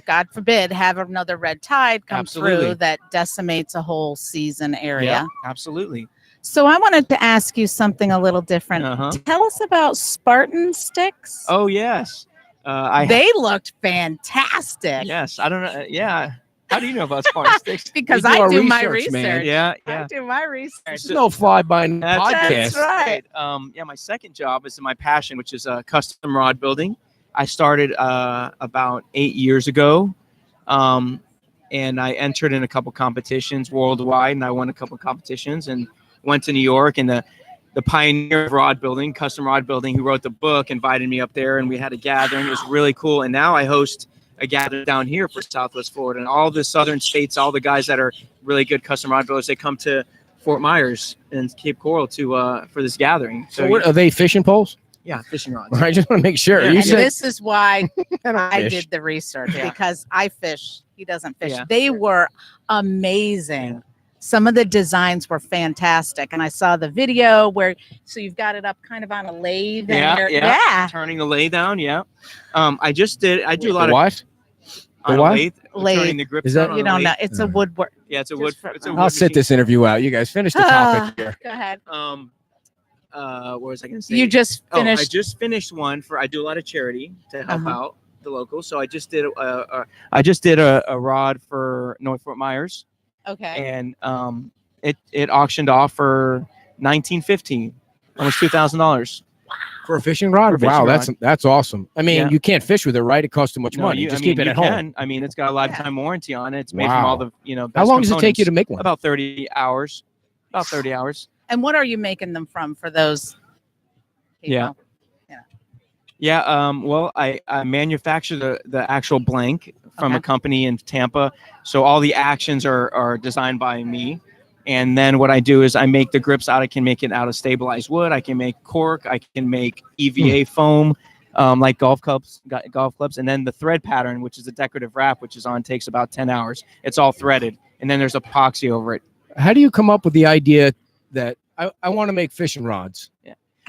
God forbid, have another red tide come Absolutely. through that decimates a whole season area. Yeah, absolutely. So I wanted to ask you something a little different. Uh-huh. Tell us about Spartan sticks. Oh yes, They looked fantastic. yes. I don't know. Yeah. How do you know about Spartan sticks? Because We do I our do my research, man. research. Yeah, I yeah. do my research. This is no fly-by-night That's podcast. right. Yeah, my second job is my passion, which is custom rod building. I started about 8 years ago, and I entered in a couple competitions worldwide, and I won a couple competitions, and went to New York. And the pioneer of rod building, custom rod building, who wrote the book, invited me up there, and we had a gathering. It was really cool. And now I host a gathering down here for Southwest Florida, and all the southern states, all the guys that are really good custom rod builders, they come to Fort Myers and Cape Coral to for this gathering. So what, are they fishing poles? Yeah, fishing rods. I just want to make sure. Yeah. You And said this is why I don't I fish. did the research, Yeah. because I fish. He doesn't fish. Yeah. They were amazing. Yeah. Some of the designs were fantastic. And I saw the video so you've got it up kind of on a lathe. and Yeah, you're- yeah. Turning the lay down. Yeah. I do a lot of what? on The a what? lathe. Lathe. Turning the grips Is that- down on You a don't lathe. know. It's a woodwork. Yeah, it's a Just wood. for- It's a I'll wood I'll sit machine. this interview out. You guys finish the topic here. Go ahead. What was I going to say? You just I finished. just finished one I do a lot of charity to help Uh-huh. out the locals. So I just did a rod for North Fort Myers, Okay. and it auctioned off for $19.15, almost $2,000. For a fishing rod? For a fishing Wow, that's awesome. I mean, Yeah. you can't fish with it, right? It costs too much money. Just keep it at home. Can. I mean, it's got a lifetime warranty on it. It's made from Wow. all the How best long does it take you to components. make one? About 30 hours. About 30 hours. And what are you making them from for those people? Yeah. Yeah. Well, I manufacture the actual blank from a Okay. company in Tampa. So all the actions are designed by me. And then what I do is I make the grips out. I can make it out of stabilized wood. I can make cork. I can make EVA foam, like golf clubs. And then the thread pattern, which is a decorative wrap, which is on, takes about 10 hours. It's all threaded. And then there's epoxy over it. How do you come up with the idea that I want to make fishing rods?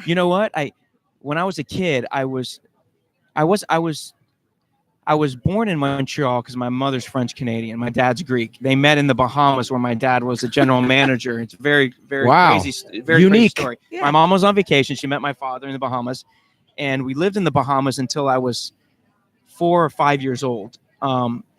You know what? When I was a kid, I was born in Montreal because my mother's French Canadian, my dad's Greek. They met in the Bahamas where my dad was a general manager. It's very, very Wow. crazy, very Unique. crazy story. Yeah. My mom was on vacation. She met my father in the Bahamas, and we lived in the Bahamas until I was 4 or 5 years old.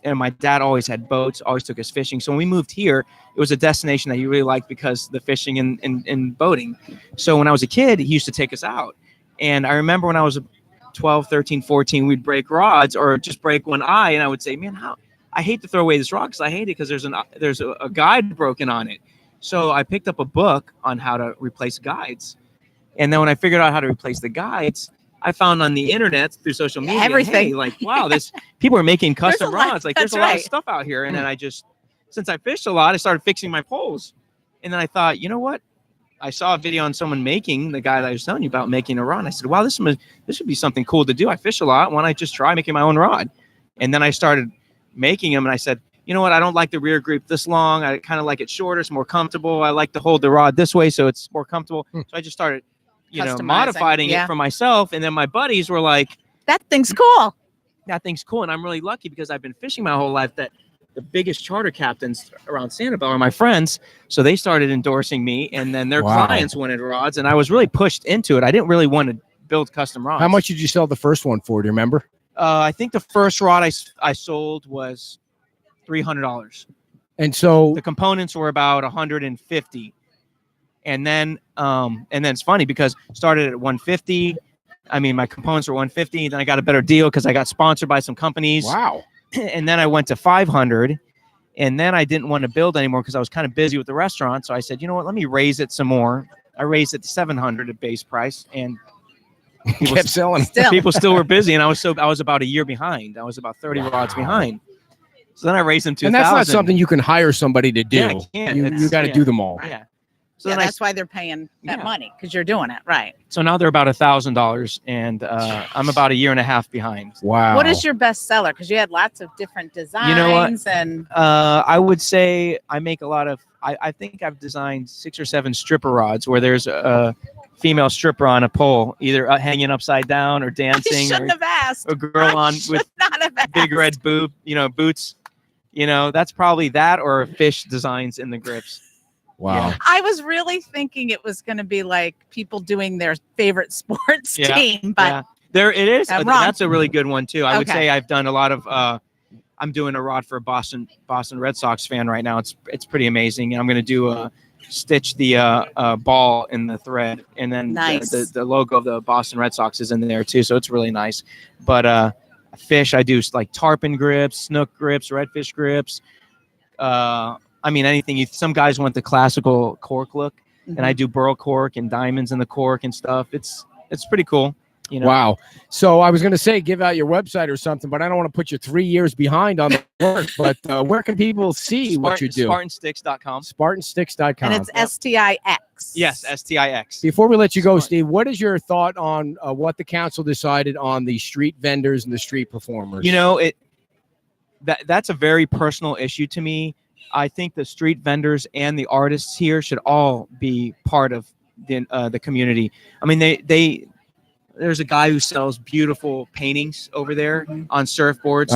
And my dad always had boats, always took us fishing. So when we moved here, it was a destination that he really liked because the fishing and boating. So when I was a kid, he used to take us out. And I remember when I was 12, 13, 14, we'd break rods or just break one eye. And I would say, man, I hate to throw away this rod because I hate it because there's a guide broken on it. So I picked up a book on how to replace guides. And then when I figured out how to replace the guides, I found on the internet through social media, Everything. hey, like, wow, people are making There's custom a lot- rods. Like there's that's a lot of right. stuff out here. And then since I fished a lot, I started fixing my poles. And then I thought, you know what? I saw a video on someone making, the guy that I was telling you about, making a rod. And I said, wow, this would be something cool to do. I fish a lot. Why don't I just try making my own rod? And then I started making them, and I said, you know what? I don't like the rear grip this long. I kind of like it shorter. It's more comfortable. I like to hold the rod this way, so it's more comfortable. So I just started, Customizing, modifying yeah. it for myself. And then my buddies were like, That thing's cool. that thing's cool. And I'm really lucky because I've been fishing my whole life that the biggest charter captains around Sanibel are my friends. So they started endorsing me, and then their Wow. clients wanted rods, and I was really pushed into it. I didn't really want to build custom rods. How much did you sell the first one for? Do you remember? I think the first rod I sold was $300. And so The components were about 150. And then it's funny because started at 150. I mean, my components were 150. Then I got a better deal because I got sponsored by some companies. wow. And then I went to 500. And then I didn't want to build anymore because I was kind of busy with the restaurant. So I said, you know what? Let me raise it some more. I raised it to 700 at base price, and people, Kept selling. Still. people still were busy. And I was about a year behind. I was about 30 rods behind. So then I raised them to And that's not 1,000. something you can hire somebody to do. Yeah, I can't. You It's- got to yeah. do them all. Yeah. So Yeah, then that's why they're paying that Yeah. money because you're doing it right. so now they're about $1,000, and I'm about a year and a half behind. Wow. What is your best seller? Because you had lots of different designs You know what? and I would say I make a lot of. I think I've designed 6 or 7 stripper rods where there's a female stripper on a pole, either hanging upside down or I dancing, shouldn't or have asked. a girl I on should with not have asked. big red boots. That's probably that, or fish designs in the grips. Wow. Yeah. I was really thinking it was going to be like people doing their favorite sports Yeah, team, but Yeah. There it is. I'm wrong. That's a really good one too. I would Okay. say I've done a lot of. I'm doing a rod for a Boston Red Sox fan right now. It's pretty amazing. I'm going to do stitch the ball in the thread, and then Nice. the logo of the Boston Red Sox is in there too. So it's really nice. But fish, I do like tarpon grips, snook grips, redfish grips. I mean anything. Some guys want the classical cork look, and I do burl cork and diamonds in the cork and stuff. It's pretty cool. Wow. So I was going to say, give out your website or something, but I don't want to put you 3 years behind on the work. But where can people see what you do? SpartanSticks.com. SpartanSticks.com. and it's STIX. Yes, STIX. Before we let you go, Smart. Steve, what is your thought on what the council decided on the street vendors and the street performers? That's a very personal issue to me. I think the street vendors and the artists here should all be part of the community. I mean, there's a guy who sells beautiful paintings over there on surfboards.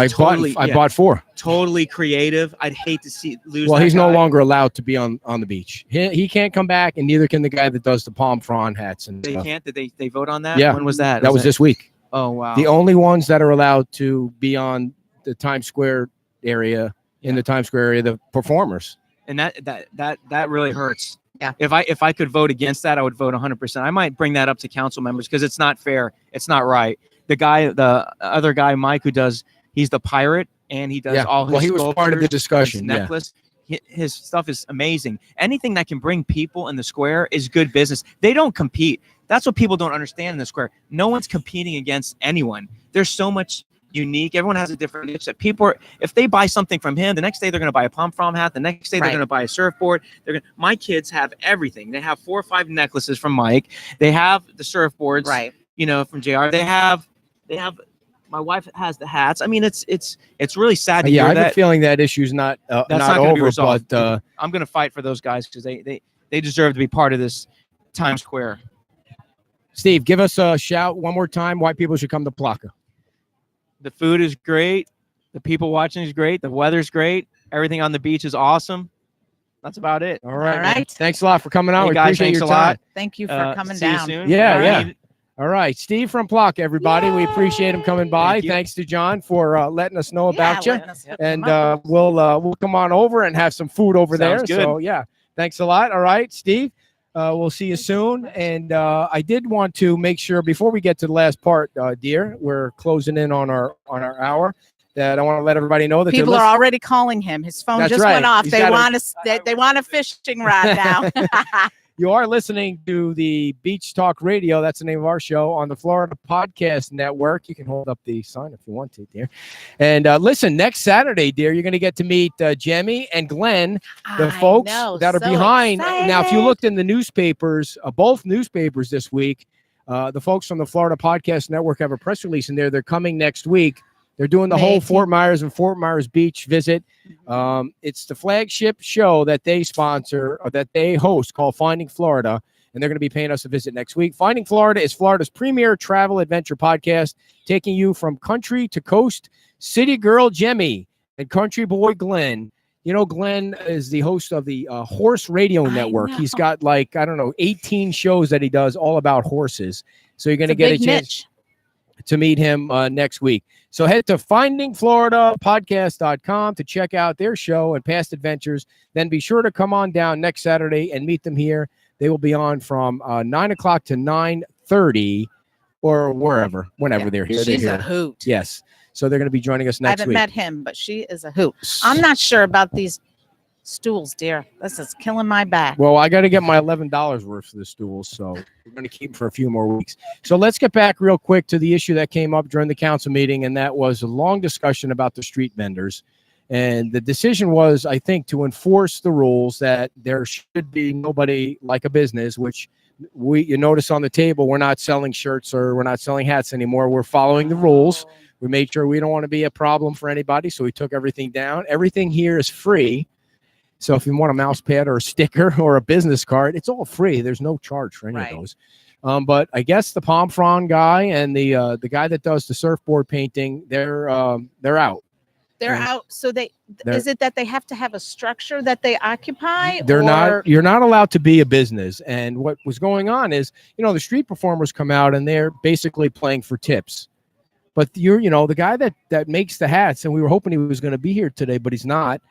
I bought 4. Totally creative. I'd hate to lose. Well, that he's no guy. longer allowed to be on the beach. He can't come back, and neither can the guy that does the palm frond hats and They stuff. can't. Did they vote on that? Yeah. When was that? That was this week. Oh wow. The only ones that are allowed to be on the Times Square area, in the Times Square area, the performers. And that really hurts. Yeah. If I could vote against that, I would vote 100%. I might bring that up to council members because it's not fair. It's not right. The other guy, Mike, he's the pirate, and he does all his. Well, he was part of the sculptures, discussion. his Yeah. necklace. His stuff is amazing. Anything that can bring people in the square is good business. They don't compete. That's what people don't understand in the square. No one's competing against anyone. There's so much unique. Everyone has a different niche. That people if they buy something from him, the next day they're going to buy a palm frond hat. The next day they're Right. going to buy a surfboard. My kids have everything. They have 4 or 5 necklaces from Mike. They have the surfboards, Right. From JR. They have. My wife has the hats. I mean, it's really sad to Yeah, I hear have a that. feeling that issue's not That's not gonna be over, resolved. but I'm going to fight for those guys because they deserve to be part of this Times Square. Steve, give us a shout one more time why people should come to Plaka. The food is great. The people watching is great. The weather's great. Everything on the beach is awesome. That's about it. All right. All right. Thanks a lot for coming on. Hey, We guys, appreciate thanks your a lot. time. Thank you for coming see you down. soon. Yeah, All yeah. right. All right. Steve from Plaka, everybody. We appreciate him coming by. Thank you. Thanks to John for letting us know about you. letting us hook And them up. we'll come on over and have some food over there. Sounds good. So yeah, thanks a lot. All right, Steve. We'll see you soon. And I did want to make sure before we get to the last part, dear, we're closing in on our hour. That I want to let everybody know that People they're are already calling him. His phone That's just right. went off. He's They got want a fishing rod now. You are listening to the Beach Talk Radio. That's the name of our show on the Florida Podcast Network. You can hold up the sign if you want to, dear. And listen, next Saturday, dear, you're going to get to meet Jemmy and Glenn, the I folks know, that are so behind. Now, if you excited. looked in the newspapers, both newspapers this week, the folks from the Florida Podcast Network have a press release in there. They're coming next week. They're doing the May whole 18th. Fort Myers and Fort Myers Beach visit. It's the flagship show that they sponsor or that they host called Finding Florida, and they're going to be paying us a visit next week. Finding Florida is Florida's premier travel adventure podcast, taking you from country to coast. City girl Jemmy and country boy Glenn. You know, Glenn is the host of the Horse Radio I Network. know. He's got 18 shows that he does all about horses. So you're going It's to a get a big chance niche. to meet him next week. So head to findingfloridapodcast.com to check out their show and past adventures. Then be sure to come on down next Saturday and meet them here. They will be on from 9 o'clock to 9:30 or whenever they're here. She's they're a here. hoot. Yes. So they're going to be joining us I next haven't week. met him, but she is a hoot. I'm not sure about these stools, dear. This is killing my back. Well, I got to get my $11 worth of the stools, so we're going to keep them for a few more weeks. So let's get back real quick to the issue that came up during the council meeting, and that was a long discussion about the street vendors. And the decision was, I think, to enforce the rules that there should be nobody like a business, which you notice on the table, we're not selling shirts or we're not selling hats anymore. We're following the rules. We made sure we don't want to be a problem for anybody. So we took everything down. Everything here is free. So if you want a mouse pad or a sticker or a business card, it's all free. There's no charge for any of those. But I guess the palm frond guy and the guy that does the surfboard painting, they're out. They're out. So is it that they have to have a structure that they occupy? They're not. You're not allowed to be a business. And what was going on is, the street performers come out and they're basically playing for tips. But the guy that makes the hats, and we were hoping he was going to be here today, but he's not.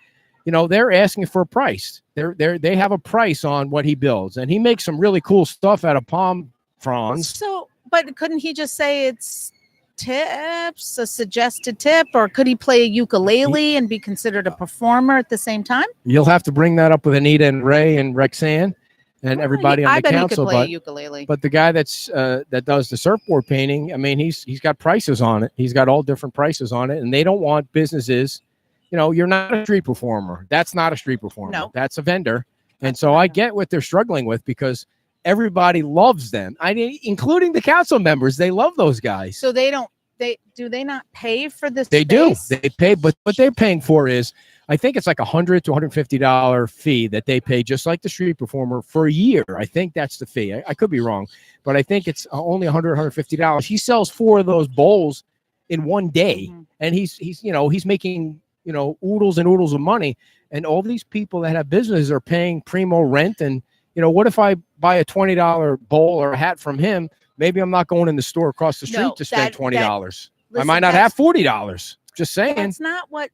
They're asking for a price. They have a price on what he builds, and he makes some really cool stuff out of palm fronds. So, but couldn't he just say it's tips, a suggested tip, or could he play a ukulele and be considered a performer at the same time? You'll have to bring that up with Anita and Ray and Rexanne and everybody on the council. I bet he could play a ukulele. But the guy that does the surfboard painting, I mean, he's got prices on it. He's got all different prices on it, and they don't want businesses. You're not a street performer. That's not a street performer. No. That's a vendor. And so I get what they're struggling with because everybody loves them. Including the council members. They love those guys. So do they not pay for this? They space? do. They pay, but what they're paying for is, I think it's like $100 to $150 fee that they pay, just like the street performer, for a year. I think that's the fee. I could be wrong, but I think it's only $100, $150. He sells 4 of those bowls in one day, and he's making oodles and oodles of money. And all these people that have businesses are paying primo rent. And what if I buy a $20 bowl or a hat from him? Maybe I'm not going in the store across the street to spend $20. I might not have $40. Just saying. That's not what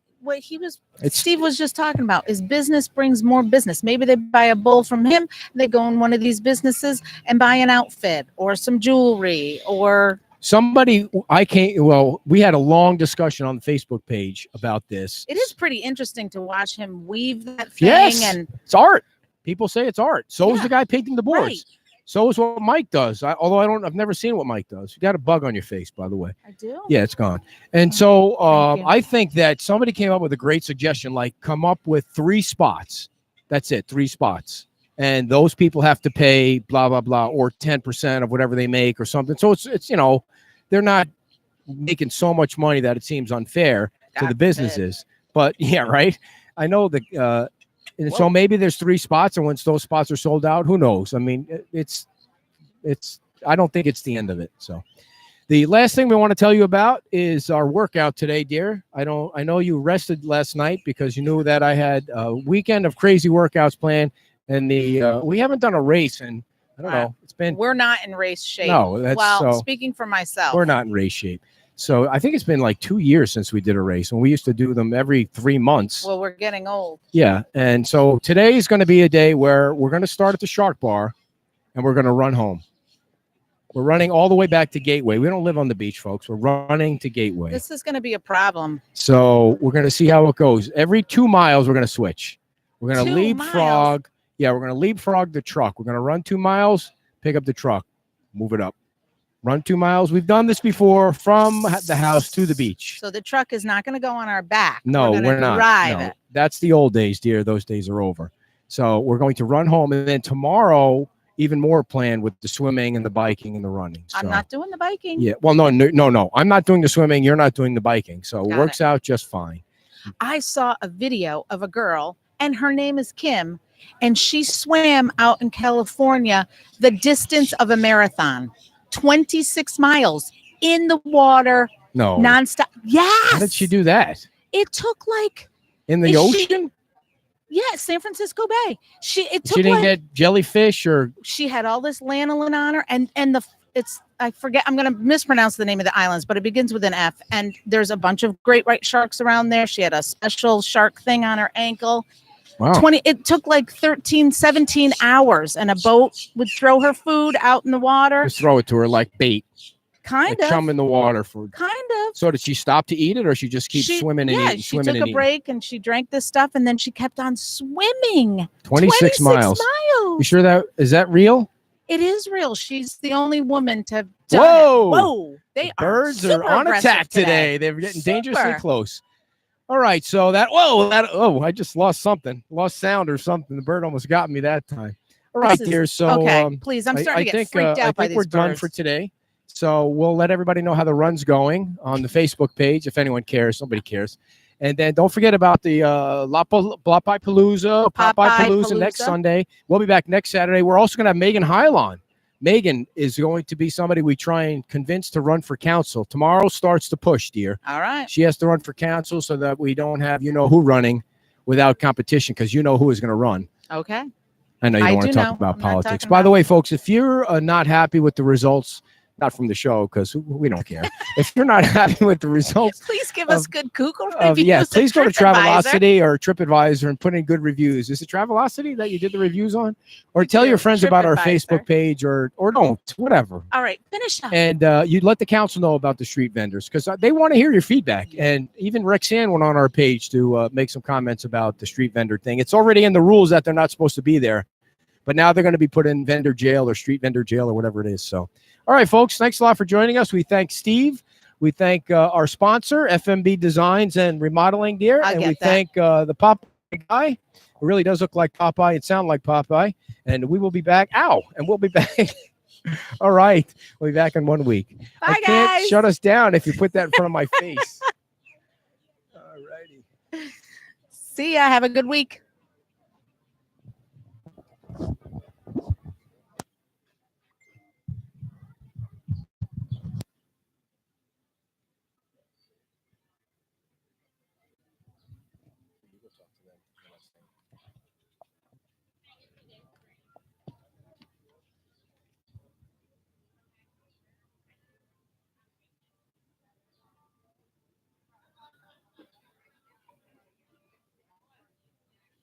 Steve was just talking about. Is business brings more business. Maybe they buy a bowl from him. They go in one of these businesses and buy an outfit or some jewelry or somebody. We had a long discussion on the Facebook page about this. It is pretty interesting to watch him weave that thing. Yes, and it's art. People say it's art. So is the guy painting the boards. Right. So is what Mike does. I've never seen what Mike does. You got a bug on your face, by the way. I do. Yeah, it's gone. And so I think that somebody came up with a great suggestion, like come up with 3 spots. That's it, 3 spots. And those people have to pay blah, blah, blah, or 10% of whatever they make or something. So it's they're not making so much money that it seems unfair to the businesses. But yeah, right. I know that. And so maybe there's 3 spots, and once those spots are sold out, who knows? I mean, it's. I don't think it's the end of it. So, the last thing we want to tell you about is our workout today, dear. I know you rested last night because you knew that I had a weekend of crazy workouts planned, and we haven't done a race, and I don't know. We're not in race shape. No, speaking for myself, we're not in race shape. So I think it's been like 2 years since we did a race, and we used to do them every 3 months. Well, we're getting old. Yeah. And so today is going to be a day where we're going to start at the Shark Bar and we're going to run home. We're running all the way back to Gateway. We don't live on the beach, folks. We're running to Gateway. This is going to be a problem. So we're going to see how it goes. Every 2 miles, we're going to switch. We're going to leapfrog. Yeah, we're going to leapfrog the truck. We're going to run 2 miles, pick up the truck, move it up. Run 2 miles. We've done this before from the house to the beach. So the truck is not going to go on our back. No, we're not. Drive it. That's the old days, dear. Those days are over. So we're going to run home. And then tomorrow, even more planned with the swimming and the biking and the running. So, I'm not doing the biking. Yeah. Well, no. I'm not doing the swimming. You're not doing the biking. So it works out just fine. I saw a video of a girl, and her name is Kim, and she swam out in California the distance of a marathon. 26 miles in the water. No. Nonstop. Yes. How did she do that? It took like in the ocean? San Francisco Bay. She didn't get jellyfish or she had all this lanolin on her and I forget, I'm going to mispronounce the name of the islands, but it begins with an F, and there's a bunch of great white sharks around there. She had a special shark thing on her ankle. Wow. It took like 13, 17 hours, and a boat would throw her food out in the water. Just throw it to her like bait. Kind of. Chum in the water for. Kind of. So did she stop to eat it, or she just keep swimming and eating? She took a break and she drank this stuff, and then she kept on swimming. 26 miles. You sure is that real? It is real. She's the only woman to have done it. Whoa! Birds are on attack today. They're getting dangerously close. All right, so I just lost something, lost sound or something. The bird almost got me that time. All right, This is- dear. So okay, please. I'm starting to get freaked out by I think these we're done birds. for today. So we'll let everybody know how the run's going on the Facebook page if anyone cares. Nobody cares. And then don't forget about the Popeye Palooza next Palooza. Sunday. We'll be back next Saturday. We're also going to have Megan Heil on. Megan is going to be somebody we try and convince to run for council. Tomorrow starts the push, dear. All right. She has to run for council so that we don't have who running without competition, because who is going to run. Okay. I know you I don't want do to talk know. about I'm not politics. talking By the about- way, folks, if you're not happy with the results, not from the show because we don't care. If you're not happy with the results, Please give us good Google reviews. yeah, at please go to TripAdvisor. Travelocity or TripAdvisor and put in good reviews. Is it Travelocity that you did the reviews on? Or We tell do. your friends about our TripAdvisor. Facebook page or don't, whatever. All right, finish up. And you'd let the council know about the street vendors because they want to hear your feedback. And even Rexanne went on our page to make some comments about the street vendor thing. It's already in the rules that they're not supposed to be there. But now they're going to be put in vendor jail or street vendor jail or whatever it is. So, all right, folks, thanks a lot for joining us. We thank Steve. We thank our sponsor, FMB Designs and Remodeling, dear. I'll And get we that. thank the Popeye guy. It really does look like Popeye and sound like Popeye. And we will be back. Ow. And we'll be back. All right. We'll be back in 1 week. Bye, I can't guys. shut us down if you put that in front of my face. All righty. See ya. Have a good week.